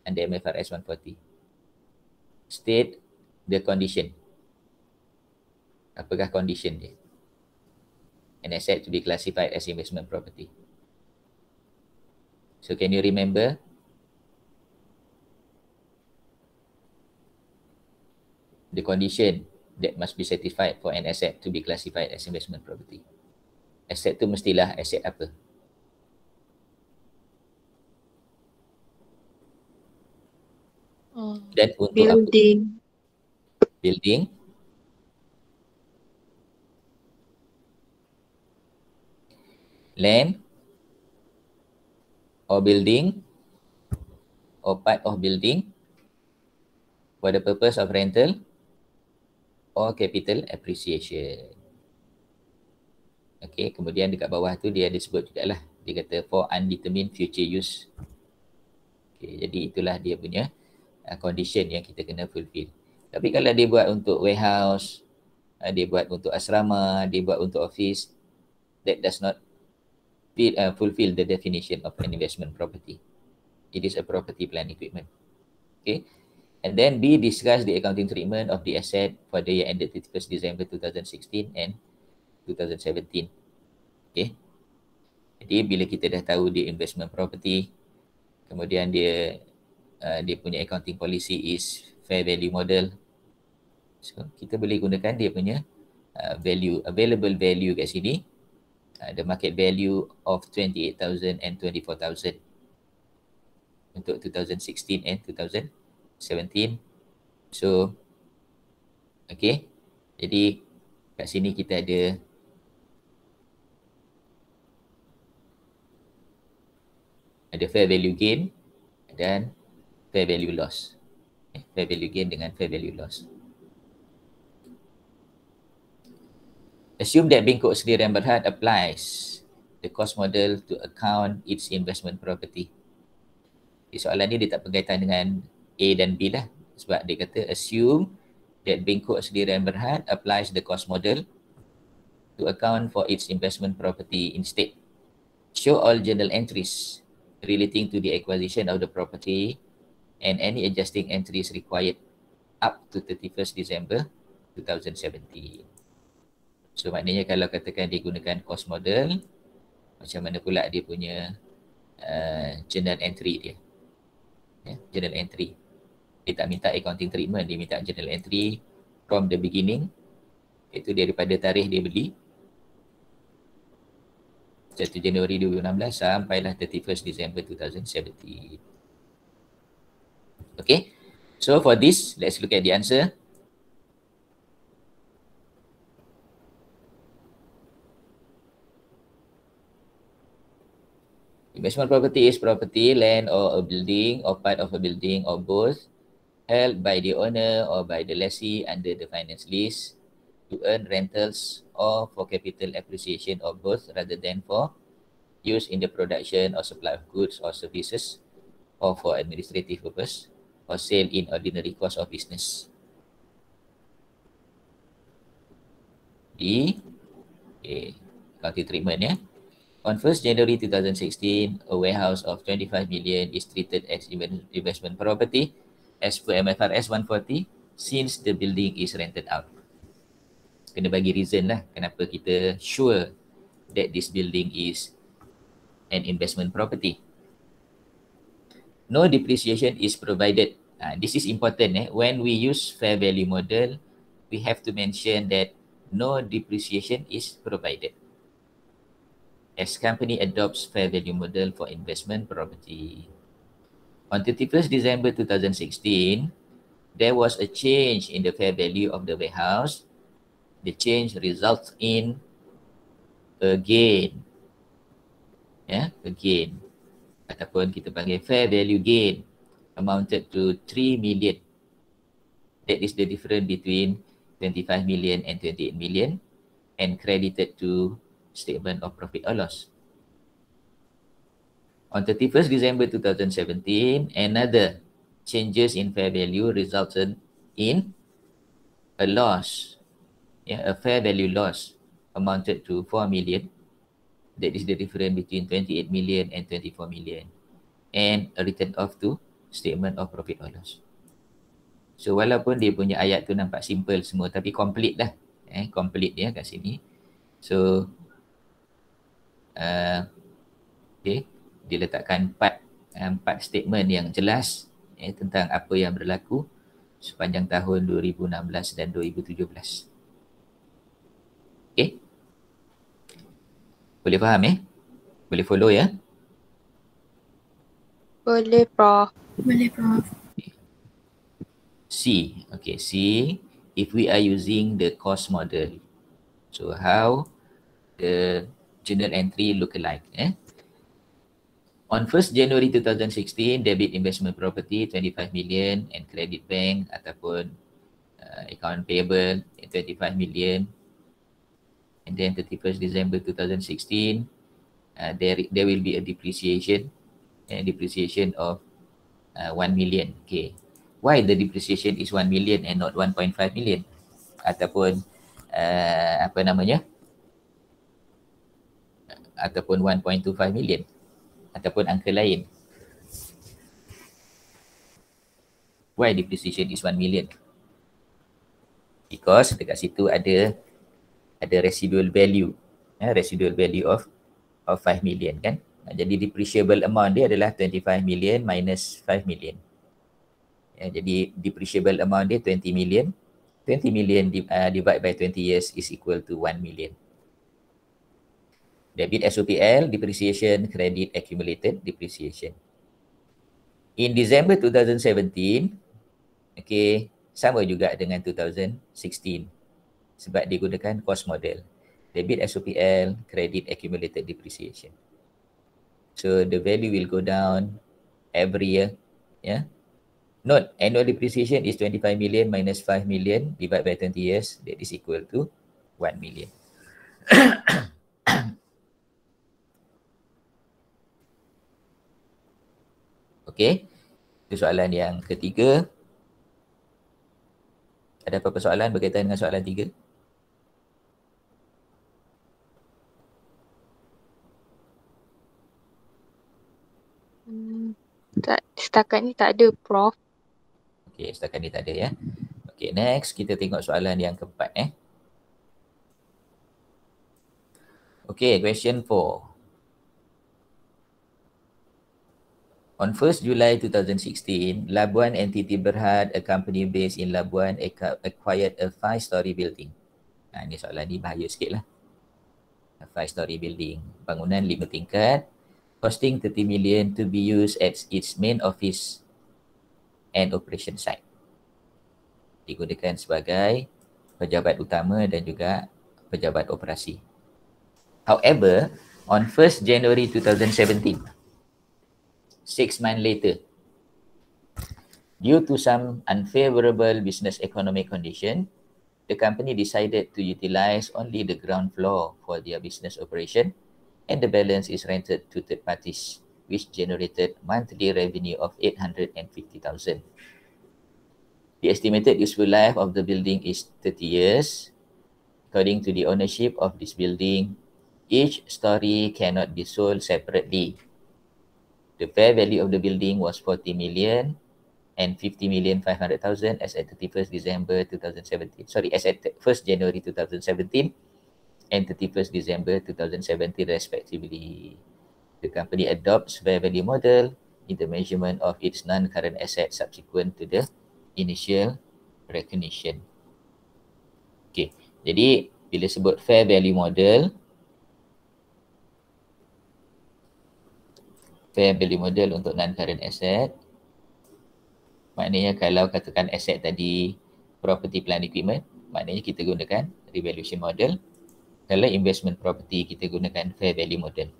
under MFRS 140. State the condition. Apakah condition dia? An asset to be classified as investment property. So can you remember? The condition that must be satisfied for an asset to be classified as investment property. Asset tu mestilah asset apa? Dan untuk building. Apa? Building. Land or building or part of building for the purpose of rental or capital appreciation. Okay, kemudian dekat bawah tu dia ada sebut jugalah. Dia kata for undetermined future use. Okay, jadi itulah dia punya condition yang kita kena fulfill. Tapi kalau dia buat untuk warehouse, dia buat untuk asrama, dia buat untuk office, that does not fulfill the definition of an investment property. It is a property plant equipment. Okay. And then B, discuss the accounting treatment of the asset for the year ended 31st December 2016 and 2017. Okay. Jadi bila kita dah tahu dia investment property, kemudian dia punya accounting policy is fair value model. So kita boleh gunakan dia punya available value kat sini. The market value of 28,000 and 24,000 untuk 2016 and 2017. So, okay. Jadi, kat sini kita ada fair value gain dan fair value loss. Fair value gain dengan fair value loss. Assume that Bengkok Sdn Bhd applies the cost model to account its investment property. Di soalan ni dia tak berkaitan dengan A dan B lah. Sebab dia kata assume that Bengkok Sdn Bhd applies the cost model to account for its investment property instead. Show all journal entries relating to the acquisition of the property and any adjusting entries required up to 31st December 2017. So maknanya kalau katakan dia gunakan cost model, macam mana pula dia punya journal entry dia. Journal entry. Dia tak minta accounting treatment, dia minta journal entry from the beginning, iaitu daripada tarikh dia beli 1 Januari 2016 sampailah 31st December 2017. Okay, so for this, let's look at the answer. Investment property is property, land or a building or part of a building or both held by the owner or by the lessee under the finance lease to earn rentals or for capital appreciation or both rather than for use in the production or supply of goods or services or for administrative purpose or sale in ordinary course of business. Accounting treatment ya. On 1st January 2016, a warehouse of 25 million is treated as investment property as per MFRS 140 since the building is rented out. Kena bagi reason lah kenapa kita sure that this building is an investment property. No depreciation is provided. This is important. When we use fair value model, we have to mention that no depreciation is provided as company adopts fair value model for investment property. On 31st December 2016, there was a change in the fair value of the warehouse. The change results in a gain. A gain. Ataupun kita panggil fair value gain amounted to 3 million. That is the difference between 25 million and 28 million and credited to statement of profit or loss. On 31st December 2017, another changes in fair value resulted in a loss. A fair value loss amounted to 4 million. That is the difference between 28 million and 24 million. And a written off to statement of profit or loss. So walaupun dia punya ayat tu nampak simple semua tapi complete lah. Complete dia kat sini. So okay, dia letakkan empat statement yang jelas tentang apa yang berlaku sepanjang tahun 2016 dan 2017. Okay. Boleh faham Boleh follow ya? Boleh, Prof. Boleh, Prof. C. Okay, C. If we are using the cost model. So how the journal entry look like? On 1st January 2016, debit investment property 25 million and credit bank ataupun account payable 25 million. And then 31st December 2016, there will be a depreciation of 1 million. Okay. Why the depreciation is 1 million and not 1.5 million? Ataupun ataupun 1.25 million ataupun angka lain. Why depreciation is 1 million? Because dekat situ ada residual value. Residual value of 5 million kan. Jadi depreciable amount dia adalah 25 million minus 5 million. Jadi depreciable amount dia 20 million. 20 million divide by 20 years is equal to 1 million. Debit SOPL, depreciation, credit accumulated depreciation. In December 2017, okay, sama juga dengan 2016. Sebab digunakan cost model. Debit SOPL, credit accumulated depreciation. So the value will go down every year. Note, annual depreciation is 25 million minus 5 million divided by 20 years. That is equal to 1 million. Okey. Itu soalan yang ketiga. Ada apa-apa soalan berkaitan dengan soalan 3? Setakat ni tak ada, Prof. Okey, setakat ni tak ada ya. Okey, next kita tengok soalan yang keempat Okey, question 4. On 1st July 2016, Labuan Entity Berhad, a company based in Labuan, acquired a 5-story building. Ini soalan ni bahaya sikit lah. A 5-story building, bangunan 5 tingkat, costing 30 million to be used as its main office and operation site. Digunakan sebagai pejabat utama dan juga pejabat operasi. However, on 1st January 2017, 6 months later, due to some unfavorable business economic condition, the company decided to utilize only the ground floor for their business operation, and the balance is rented to third parties, which generated monthly revenue of 850,000. The estimated useful life of the building is 30 years. According to the ownership of this building, each story cannot be sold separately. The fair value of the building was 40 million and 50,500,000 as at 31st December 2017. Sorry, as at 1st January 2017 and 31st December 2017 respectively. The company adopts fair value model in the measurement of its non-current assets subsequent to the initial recognition. Okay, jadi bila sebut fair value model, untuk non-current asset, maknanya kalau katakan aset tadi property plant equipment, maknanya kita gunakan revaluation model. Kalau investment property, kita gunakan fair value model.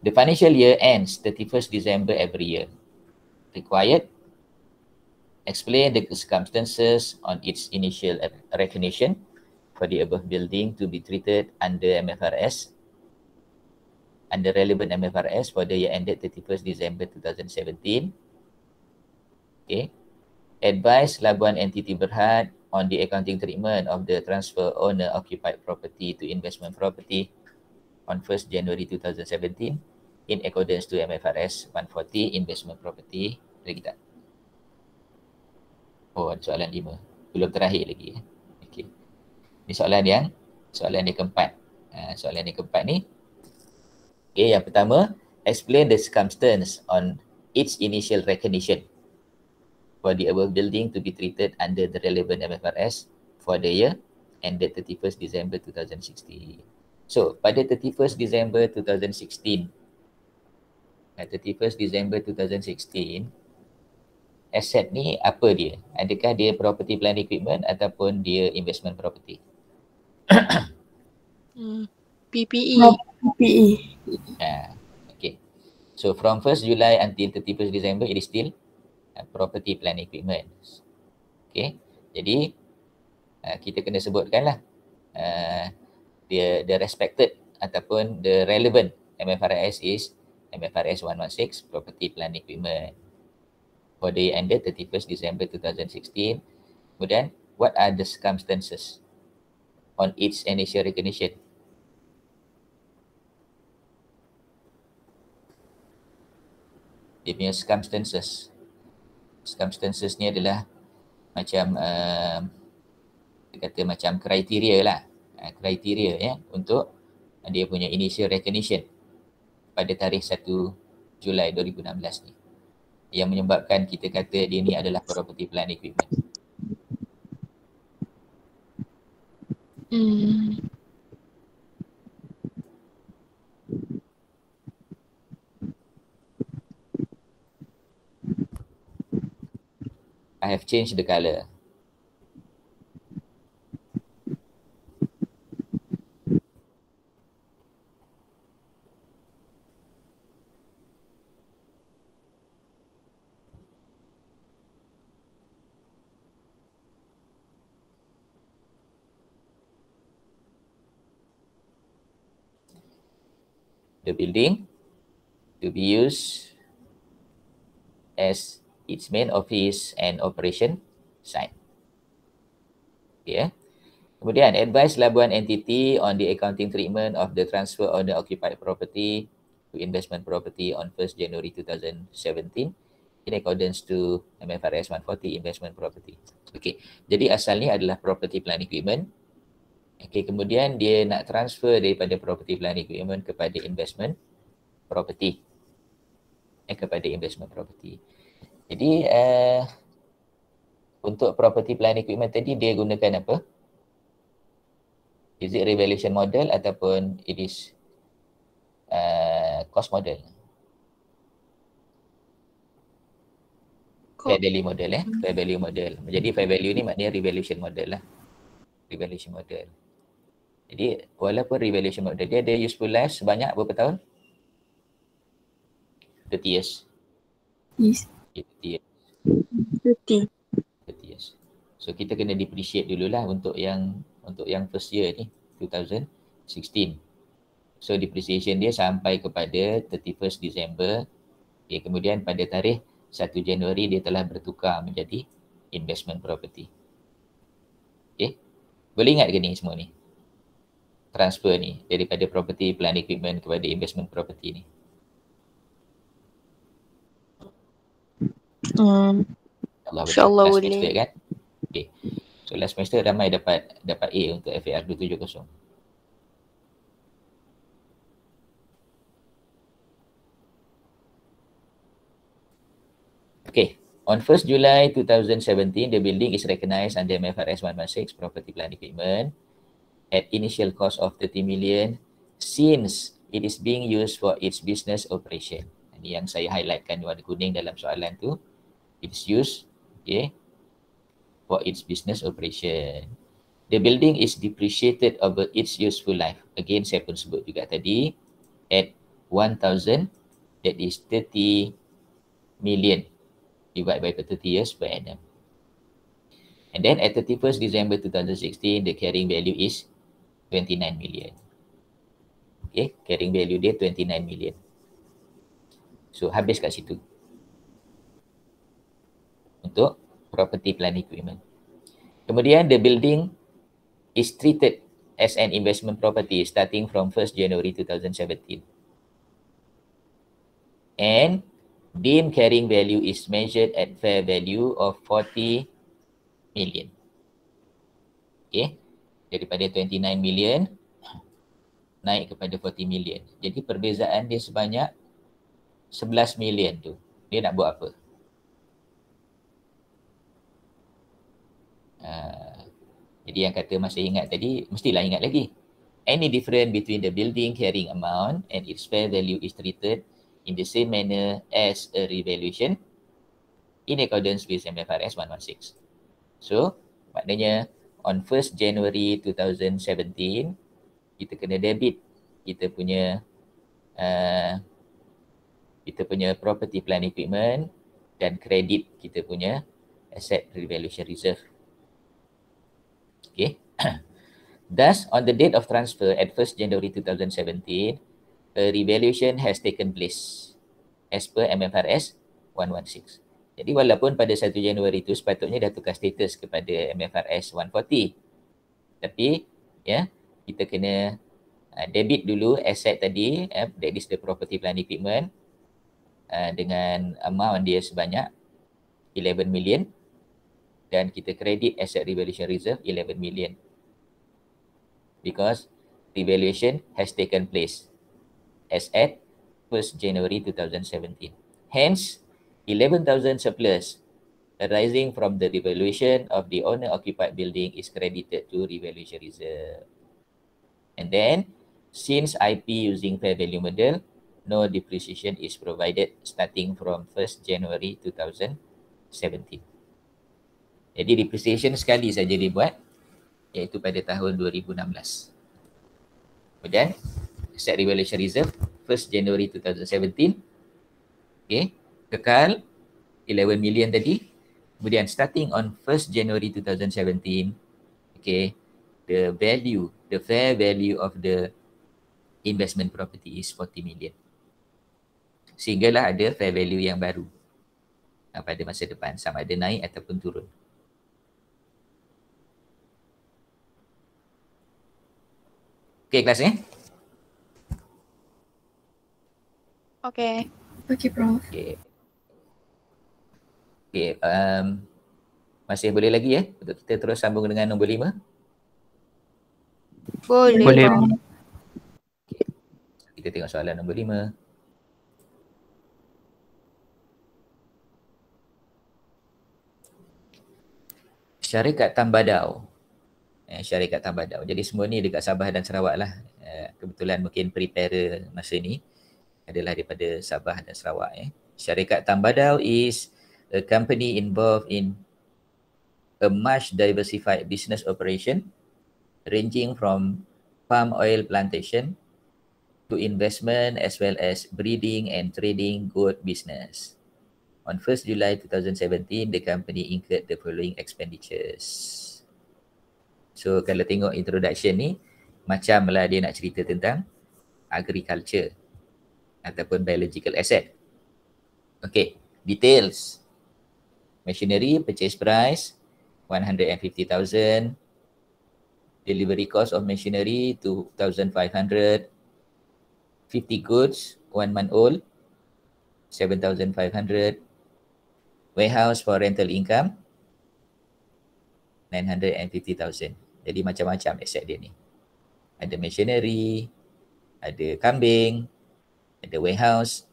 The financial year ends 31st December every year. Required, explain the circumstances on its initial recognition for the above building to be treated under MFRS, under relevant MFRS for the year ended 31st December 2017. Okay. Advise Labuan Entity Berhad on the accounting treatment of the transfer owner occupied property to investment property on 1st January 2017 in accordance to MFRS 140 investment property. Lagi tak? Oh, ada soalan 5. Belum terakhir lagi. Okay. Ini soalan yang keempat. Soalan yang keempat ni. Okay, yang pertama, explain the circumstance on its initial recognition for the above building to be treated under the relevant MFRS for the year ended 31st December 2016. So, pada 31st December 2016, aset ni apa dia? Adakah dia property plant equipment ataupun dia investment property? PPE. PPE. Okay. So, from 1st July until 31st December, it is still property plant equipment. Okay. Jadi, kita kena sebutkanlah the respected ataupun the relevant MFRS is MFRS 116 property plant equipment for the year ended 31st December 2016. Kemudian, what are the circumstances on its initial recognition? Dia punya circumstances ni adalah macam kita kata macam kriteria lah, kriteria ya untuk dia punya initial recognition pada tarikh 1 Julai 2016 ni, yang menyebabkan kita kata dia ni adalah property plant equipment. I have changed the color. the building to be used as its main office and operation site. Okay. Kemudian advise Labuan entity on the accounting treatment of the transfer of the occupied property to investment property on 1st January 2017 in accordance to MFRS 140 investment property. Okay. Jadi asalnya adalah property plant equipment. Okay. Kemudian dia nak transfer daripada property plant equipment kepada investment property. Kepada investment property. Jadi untuk property plant equipment tadi dia gunakan apa? Is it revaluation model ataupun it is cost model? Fair value model fair value model. Jadi fair value ni maknanya revaluation model lah. Revaluation model. Jadi walaupun revaluation model dia ada useful life sebanyak berapa tahun? 30 years. Yes. 30 years. 30. 30 years. So kita kena depreciate dululah untuk yang first year ni 2016. So depreciation dia sampai kepada 31st December. Okay, kemudian pada tarikh 1 Januari dia telah bertukar menjadi investment property. Okay. Boleh ingat ke ni semua ni? Transfer ni daripada property plant equipment kepada investment property ni. InsyaAllah last boleh. semester kan? Okay. So last semester ramai dapat A untuk FAR 270. Okay. On 1st July 2017, the building is recognized under MFRS 116 property plant equipment at initial cost of 30 million since it is being used for its business operation. Ini yang saya highlightkan warna kuning dalam soalan tu. It's used, okay, for its business operation. The building is depreciated over its useful life. Again, saya pun sebut juga tadi, at 1,000, that is 30 million divided by 30 years per annum. And then at 31st December 2016, the carrying value is 29 million. Okay, carrying value dia 29 million. So, habis kat situ. Untuk property plant equipment. Kemudian the building is treated as an investment property starting from 1st January 2017. And deemed carrying value is measured at fair value of 40 million. Okay. Daripada 29 million naik kepada 40 million. Jadi perbezaan dia sebanyak 11 million tu. Dia nak buat apa? Jadi yang kata masih ingat tadi, mestilah ingat lagi. Any difference between the building carrying amount and its fair value is treated in the same manner as a revaluation in accordance with MFRS 116. So, maknanya on 1st January 2017, kita kena debit kita punya property plant equipment dan kredit kita punya asset revaluation reserve. Okay. Thus, on the date of transfer at 1st January 2017, a revaluation has taken place as per MFRS 116. Jadi walaupun pada 1 Januari itu sepatutnya dah tukar status kepada MFRS 140. Tapi ya, kita kena debit dulu asset tadi, that is the property plant equipment, dengan amount dia sebanyak 11 million dan kita kredit asset revaluation reserve 11 million because revaluation has taken place as at 1st January 2017. Hence, 11,000 surplus arising from the revaluation of the owner-occupied building is credited to revaluation reserve. And then, since IP using fair value model, no depreciation is provided starting from 1st January 2017. Jadi depreciation sekali saja dibuat, iaitu pada tahun 2016. Kemudian, asset revaluation reserve 1st January 2017. Okay, kekal 11 million tadi. Kemudian starting on 1st January 2017, okay, the fair value of the investment property is 40 million. Sehinggalah ada fair value yang baru pada masa depan, sama ada naik ataupun turun. Okey kelas ni? Okay. Okay, Prof. Okey. Okey, masih boleh lagi ya untuk kita terus sambung dengan nombor 5? Boleh. Boleh. Prof. Kita tengok soalan nombor 5. Syarikat Tambadau. Syarikat Tambadau. Jadi semua ni dekat Sabah dan Sarawak lah. Kebetulan mungkin prepare masa ni adalah daripada Sabah dan Sarawak. Syarikat Tambadau is a company involved in a much diversified business operation ranging from palm oil plantation to investment as well as breeding and trading goat business. On 1st July 2017, the company incurred the following expenditures. So kalau tengok introduction ni, macamlah dia nak cerita tentang agriculture ataupun biological asset. Okay, details. Machinery purchase price 150,000. Delivery cost of machinery 2,500. 50 goods 1 month old 7,500. Warehouse for rental income 950,000. Jadi macam-macam aset dia ni. Ada machinery, ada kambing, ada warehouse.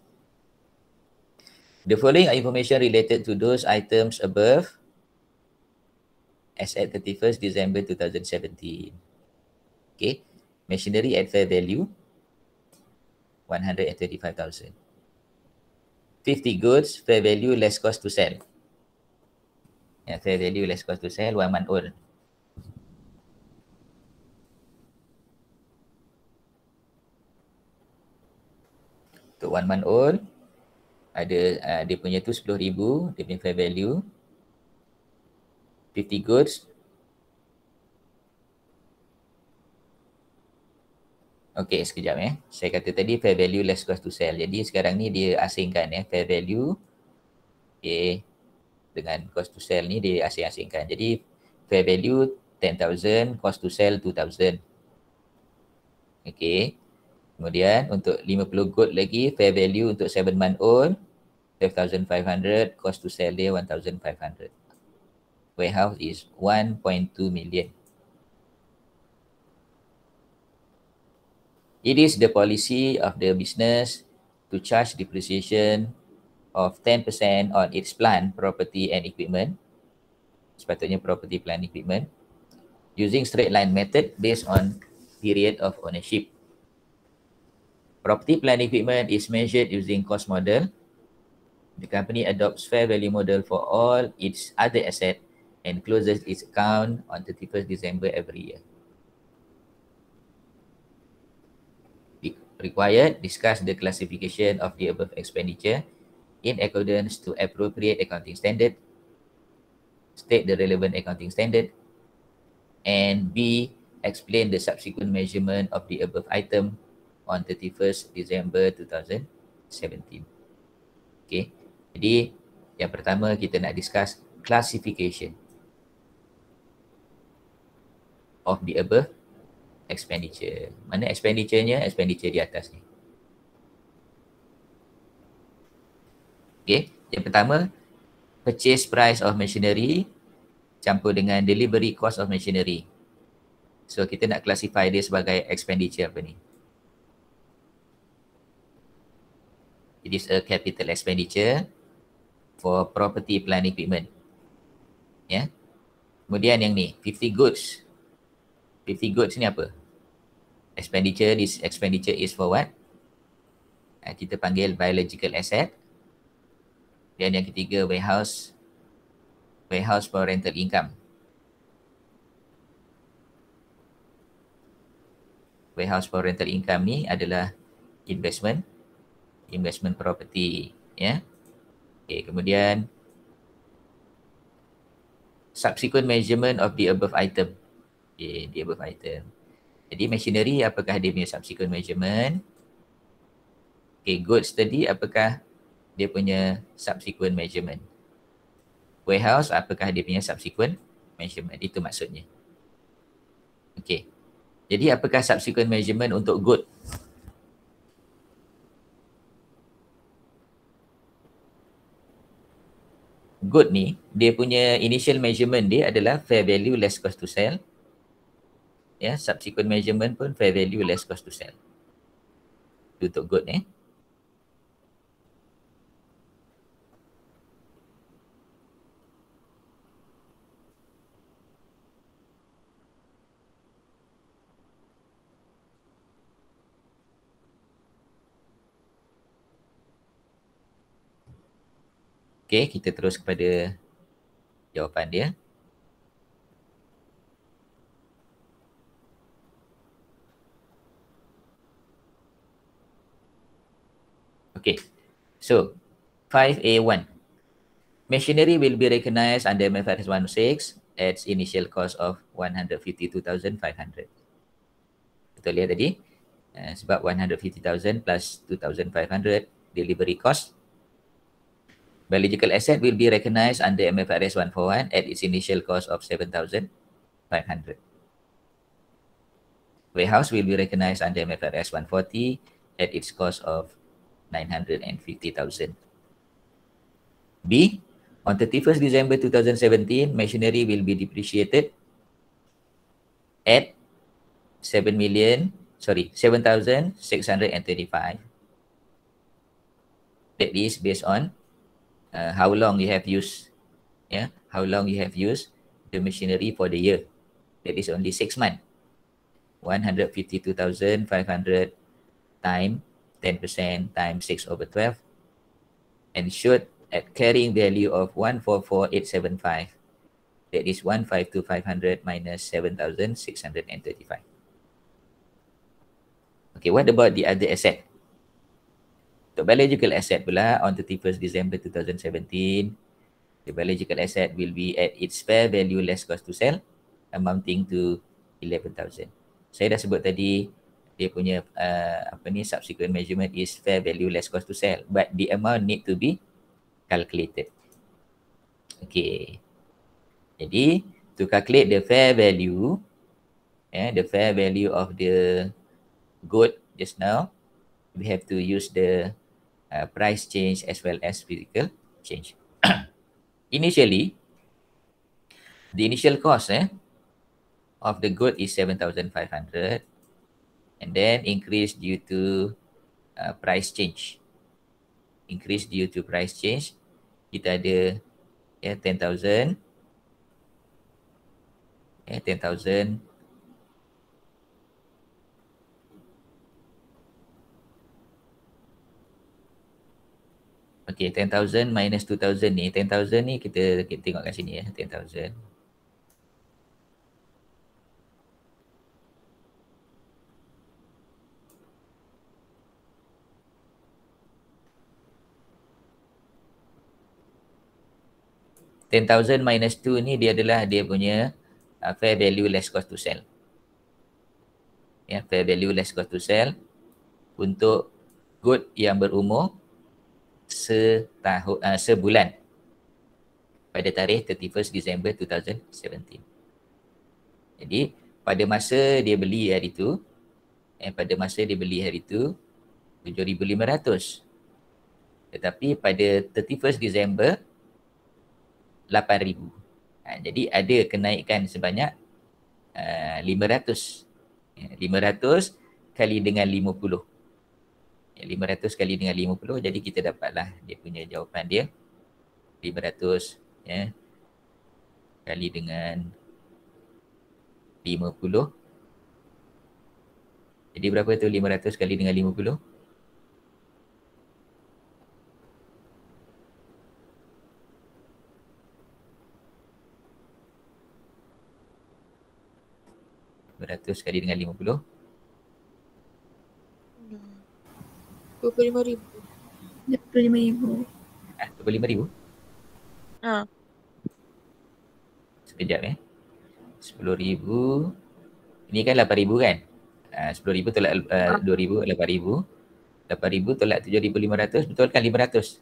The following are information related to those items above as at 31st December 2017. Okay. Machinery at fair value 135,000. 50 goods, fair value less cost to sell. Fair value less cost to sell, 1 month old. Untuk 1 month old, ada dia punya tu 10,000, dia punya fair value. 50 goods. Okay, sekejap Saya kata tadi fair value less cost to sell. Jadi sekarang ni dia asingkan fair value. Okay. Dengan cost to sell ni dia asing-asingkan. Jadi fair value 10,000, cost to sell 2,000. Okay. Kemudian untuk 50 goat lagi, fair value untuk 7 month old 12,500, cost to sell dia 1,500. Warehouse is 1.2 million. It is the policy of the business to charge depreciation of 10% on its plant, property and equipment. Sepatutnya property, plant, equipment. Using straight line method based on period of ownership. Property, plant, equipment is measured using cost model. The company adopts fair value model for all its other asset and closes its account on 31st December every year. Required, discuss the classification of the above expenditure in accordance to appropriate accounting standard, state the relevant accounting standard, and B, explain the subsequent measurement of the above item on 31st December 2017. Okay, jadi yang pertama kita nak discuss classification of the above expenditure. Mana expenditure-nya? Expenditure di atas ni. Okay, yang pertama, purchase price of machinery campur dengan delivery cost of machinery. So, kita nak classify dia sebagai expenditure apa ni? It is a capital expenditure for property, plant, equipment. Ya. Kemudian yang ni, 50 goods. 50 goods ni apa? Expenditure, this expenditure is for what? Kita panggil biological asset. Dan yang ketiga, warehouse for rental income. Warehouse for rental income ni adalah investment property, ya. Okay, kemudian subsequent measurement of the above item. Okay, the above item. Jadi machinery apakah dia punya subsequent measurement? Okay, goods tadi apakah dia punya subsequent measurement? Warehouse apakah dia punya subsequent measurement? Itu maksudnya. Okay. Jadi apakah subsequent measurement untuk good? Good ni, dia punya initial measurement dia adalah fair value less cost to sell. Ya, subsequent measurement pun fair value less cost to sell. Itu untuk good ni. Okay, kita terus kepada jawapan dia. Okay, so 5A1. Machinery will be recognized under MFRS 106 at initial cost of 152,500. Betul ya tadi? Sebab 150,000 plus 2,500 delivery cost. Biological asset will be recognized under MFRS 141 at its initial cost of 7,500. Warehouse will be recognized under MFRS 140 at its cost of 950,000. B, on 31st December 2017, machinery will be depreciated at 7,635. That is based on how long you have used, how long you have used the machinery for the year. That is only 6 months. 152,500 times 10% times 6/12 and should at carrying value of 144,875. That is 152,500 minus 7,635. Okay, what about the other asset? Untuk biological asset pula, on 31st December 2017, the biological asset will be at its fair value less cost to sell, amounting to 11,000. Saya dah sebut tadi, dia punya subsequent measurement is fair value less cost to sell, but the amount need to be calculated. Okay. Jadi, to calculate the fair value, the fair value of the good just now, we have to use the price change as well as physical change. Initially, the initial cost of the good is 7,500 and then increase due to price change. Increase due to price change, kita ada 10,000. 10,000. Okay, 10,000 minus 2,000 ni. 10,000 ni kita tengok kat sini 10,000. $10,000 minus 2 ni dia adalah dia punya fair value less cost to sell. Fair value less cost to sell untuk good yang berumur sebulan pada tarikh 31st December 2017. Jadi pada masa dia beli hari tu, pada masa dia beli hari tu 7,500. Tetapi pada 31st December 8,000. Jadi ada kenaikan sebanyak 500. 500 kali dengan 50. 500 kali dengan 50, jadi kita dapatlah dia punya jawapan dia 500 kali dengan 50. Jadi berapa tu 500 kali dengan 50? Beratus kali dengan 50. 25,000. 25,000. 25,000? Sekejap 10,000. Ini kan 8,000 kan? 10,000 tolak 2,000, 8,000. 8,000 tolak 7,500, betul kan 500?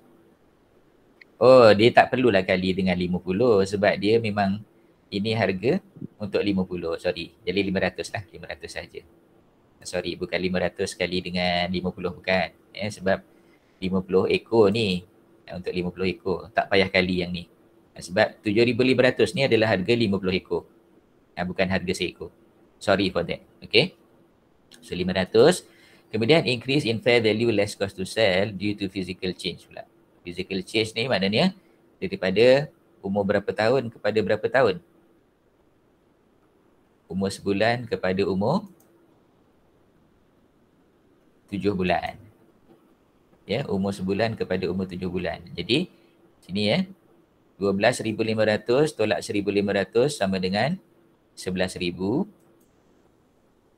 Oh, dia tak perlulah kali dengan 50 sebab dia memang ini harga untuk 50. Sorry, jadi 500 lah, 500 saja. Sorry, bukan 500 kali dengan 50, bukan. Sebab 50 ekor ni, untuk 50 ekor, tak payah kali yang ni. Sebab 7,500 ni adalah harga 50 ekor. Bukan harga seekor. Sorry for that. Okay. So 500. Kemudian increase in fair value less cost to sell due to physical change pula. Physical change ni maknanya daripada umur berapa tahun kepada berapa tahun? Umur sebulan kepada umur 7 bulan. Ya, umur sebulan kepada umur 7 bulan. Jadi sini 12,500 tolak 1,500 sama dengan 11,000.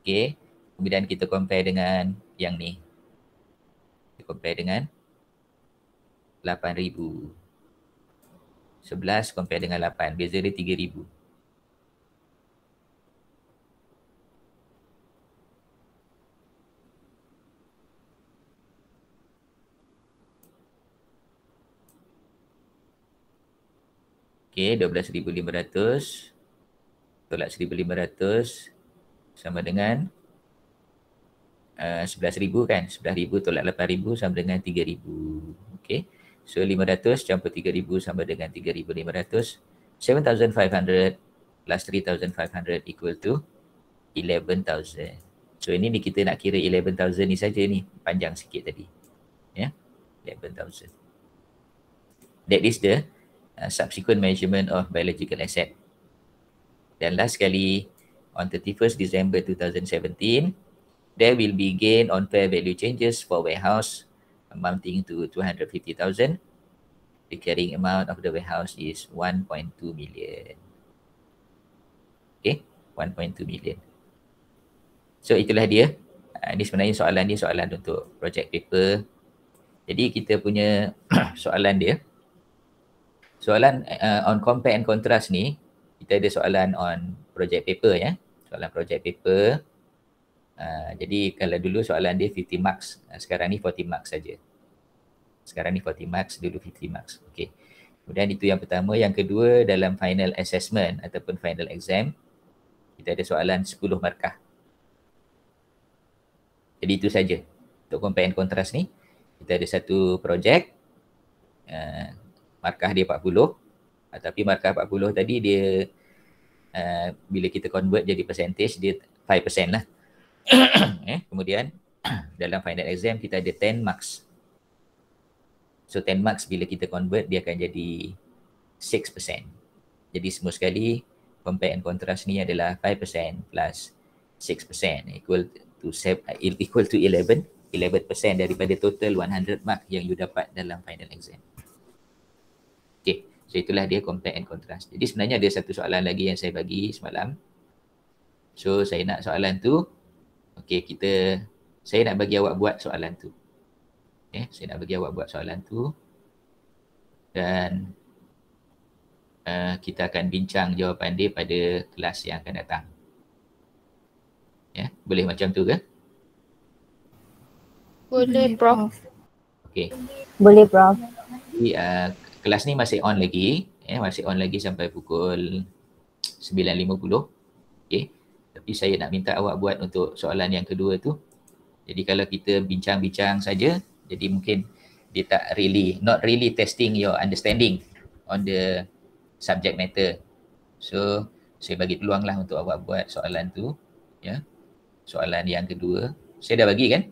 Okey. Kemudian kita compare dengan yang ni. Kita compare dengan 8,000. 11 compare dengan 8. Beza dia 3,000. Okey, 12,500 tolak 1,500 sama dengan 11,000 kan? 11,000 tolak 8,000 sama dengan 3,000. Okey. So 500 campur 3,000 sama dengan 3,500. 7,500 plus 3,500 equal to 11,000. So ini kita nak kira 11,000 ni saja ni. Panjang sikit tadi. Ya. 11,000. That is the subsequent measurement of biological asset. Dan last sekali, on 31st December 2017, there will be gain on fair value changes for warehouse amounting to 250,000. The carrying amount of the warehouse is 1.2 million. Okay, 1.2 million. So itulah dia. Ini sebenarnya soalan ni soalan untuk project paper. Jadi kita punya soalan dia. Soalan on compare and contrast ni, kita ada soalan on project paper ya. Soalan project paper. Jadi kalau dulu soalan dia 50 marks, sekarang ni 40 marks saja. Sekarang ni 40 marks, dulu 50 marks. Okey. Kemudian itu yang pertama. Yang kedua, dalam final assessment ataupun final exam, kita ada soalan 10 markah. Jadi itu saja. Untuk compare and contrast ni, kita ada satu projek, markah dia 40. Tapi markah 40 tadi dia, bila kita convert jadi percentage, dia 5% lah. Kemudian dalam final exam kita ada 10 marks. So 10 marks bila kita convert dia akan jadi 6%. Jadi semua sekali compare and contrast ni adalah 5% plus 6% equal to 11% daripada total 100 mark yang you dapat dalam final exam. Okay, so itulah dia compare and contrast. Jadi sebenarnya ada satu soalan lagi yang saya bagi semalam. So saya nak soalan tu, okay, saya nak bagi awak buat soalan tu. Okay, saya nak bagi awak buat soalan tu. Dan kita akan bincang jawapan dia pada kelas yang akan datang. Ya, boleh macam tu ke? Boleh, Prof. Okay. Boleh, Prof. Jadi, kelas ni masih on lagi. Masih on lagi sampai pukul 9.50. Okay. Tapi saya nak minta awak buat untuk soalan yang kedua tu. Jadi kalau kita bincang-bincang saja, jadi mungkin dia not really testing your understanding on the subject matter. So, saya bagi peluang lah untuk awak buat soalan tu. Ya. Soalan yang kedua. Saya dah bagi kan?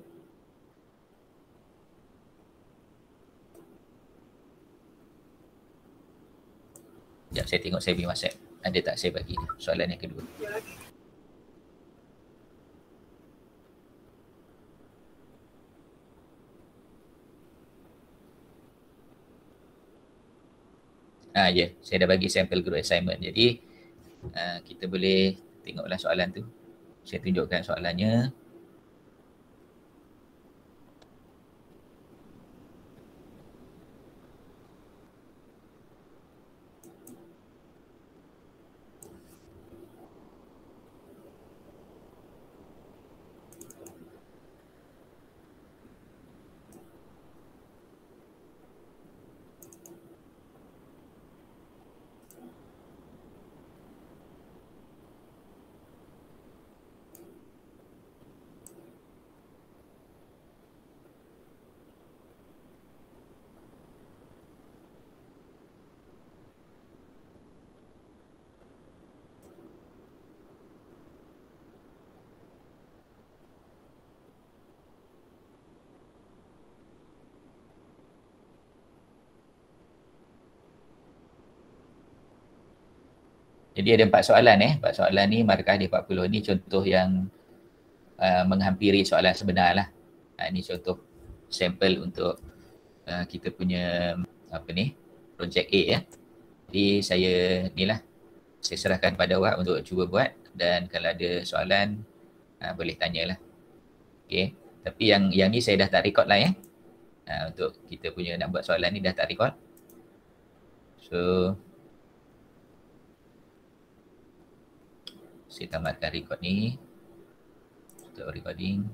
Sekejap saya tengok saya punya WhatsApp. Ada tak saya bagi soalan yang kedua? Ya, saya dah bagi sampel group assignment. Jadi kita boleh tengoklah soalan tu. Saya tunjukkan soalannya. Jadi ada 4 soalan 4 soalan ni markah dia 40. Ni contoh yang menghampiri soalan sebenar lah. Ni contoh sampel untuk kita punya projek A ya. Jadi saya saya serahkan pada awak untuk cuba buat, dan kalau ada soalan boleh tanyalah. Okey. Tapi yang ni saya dah tak record lah ya. Untuk kita punya nak buat soalan ni dah tak record. So saya tamatkan record ni untuk recording.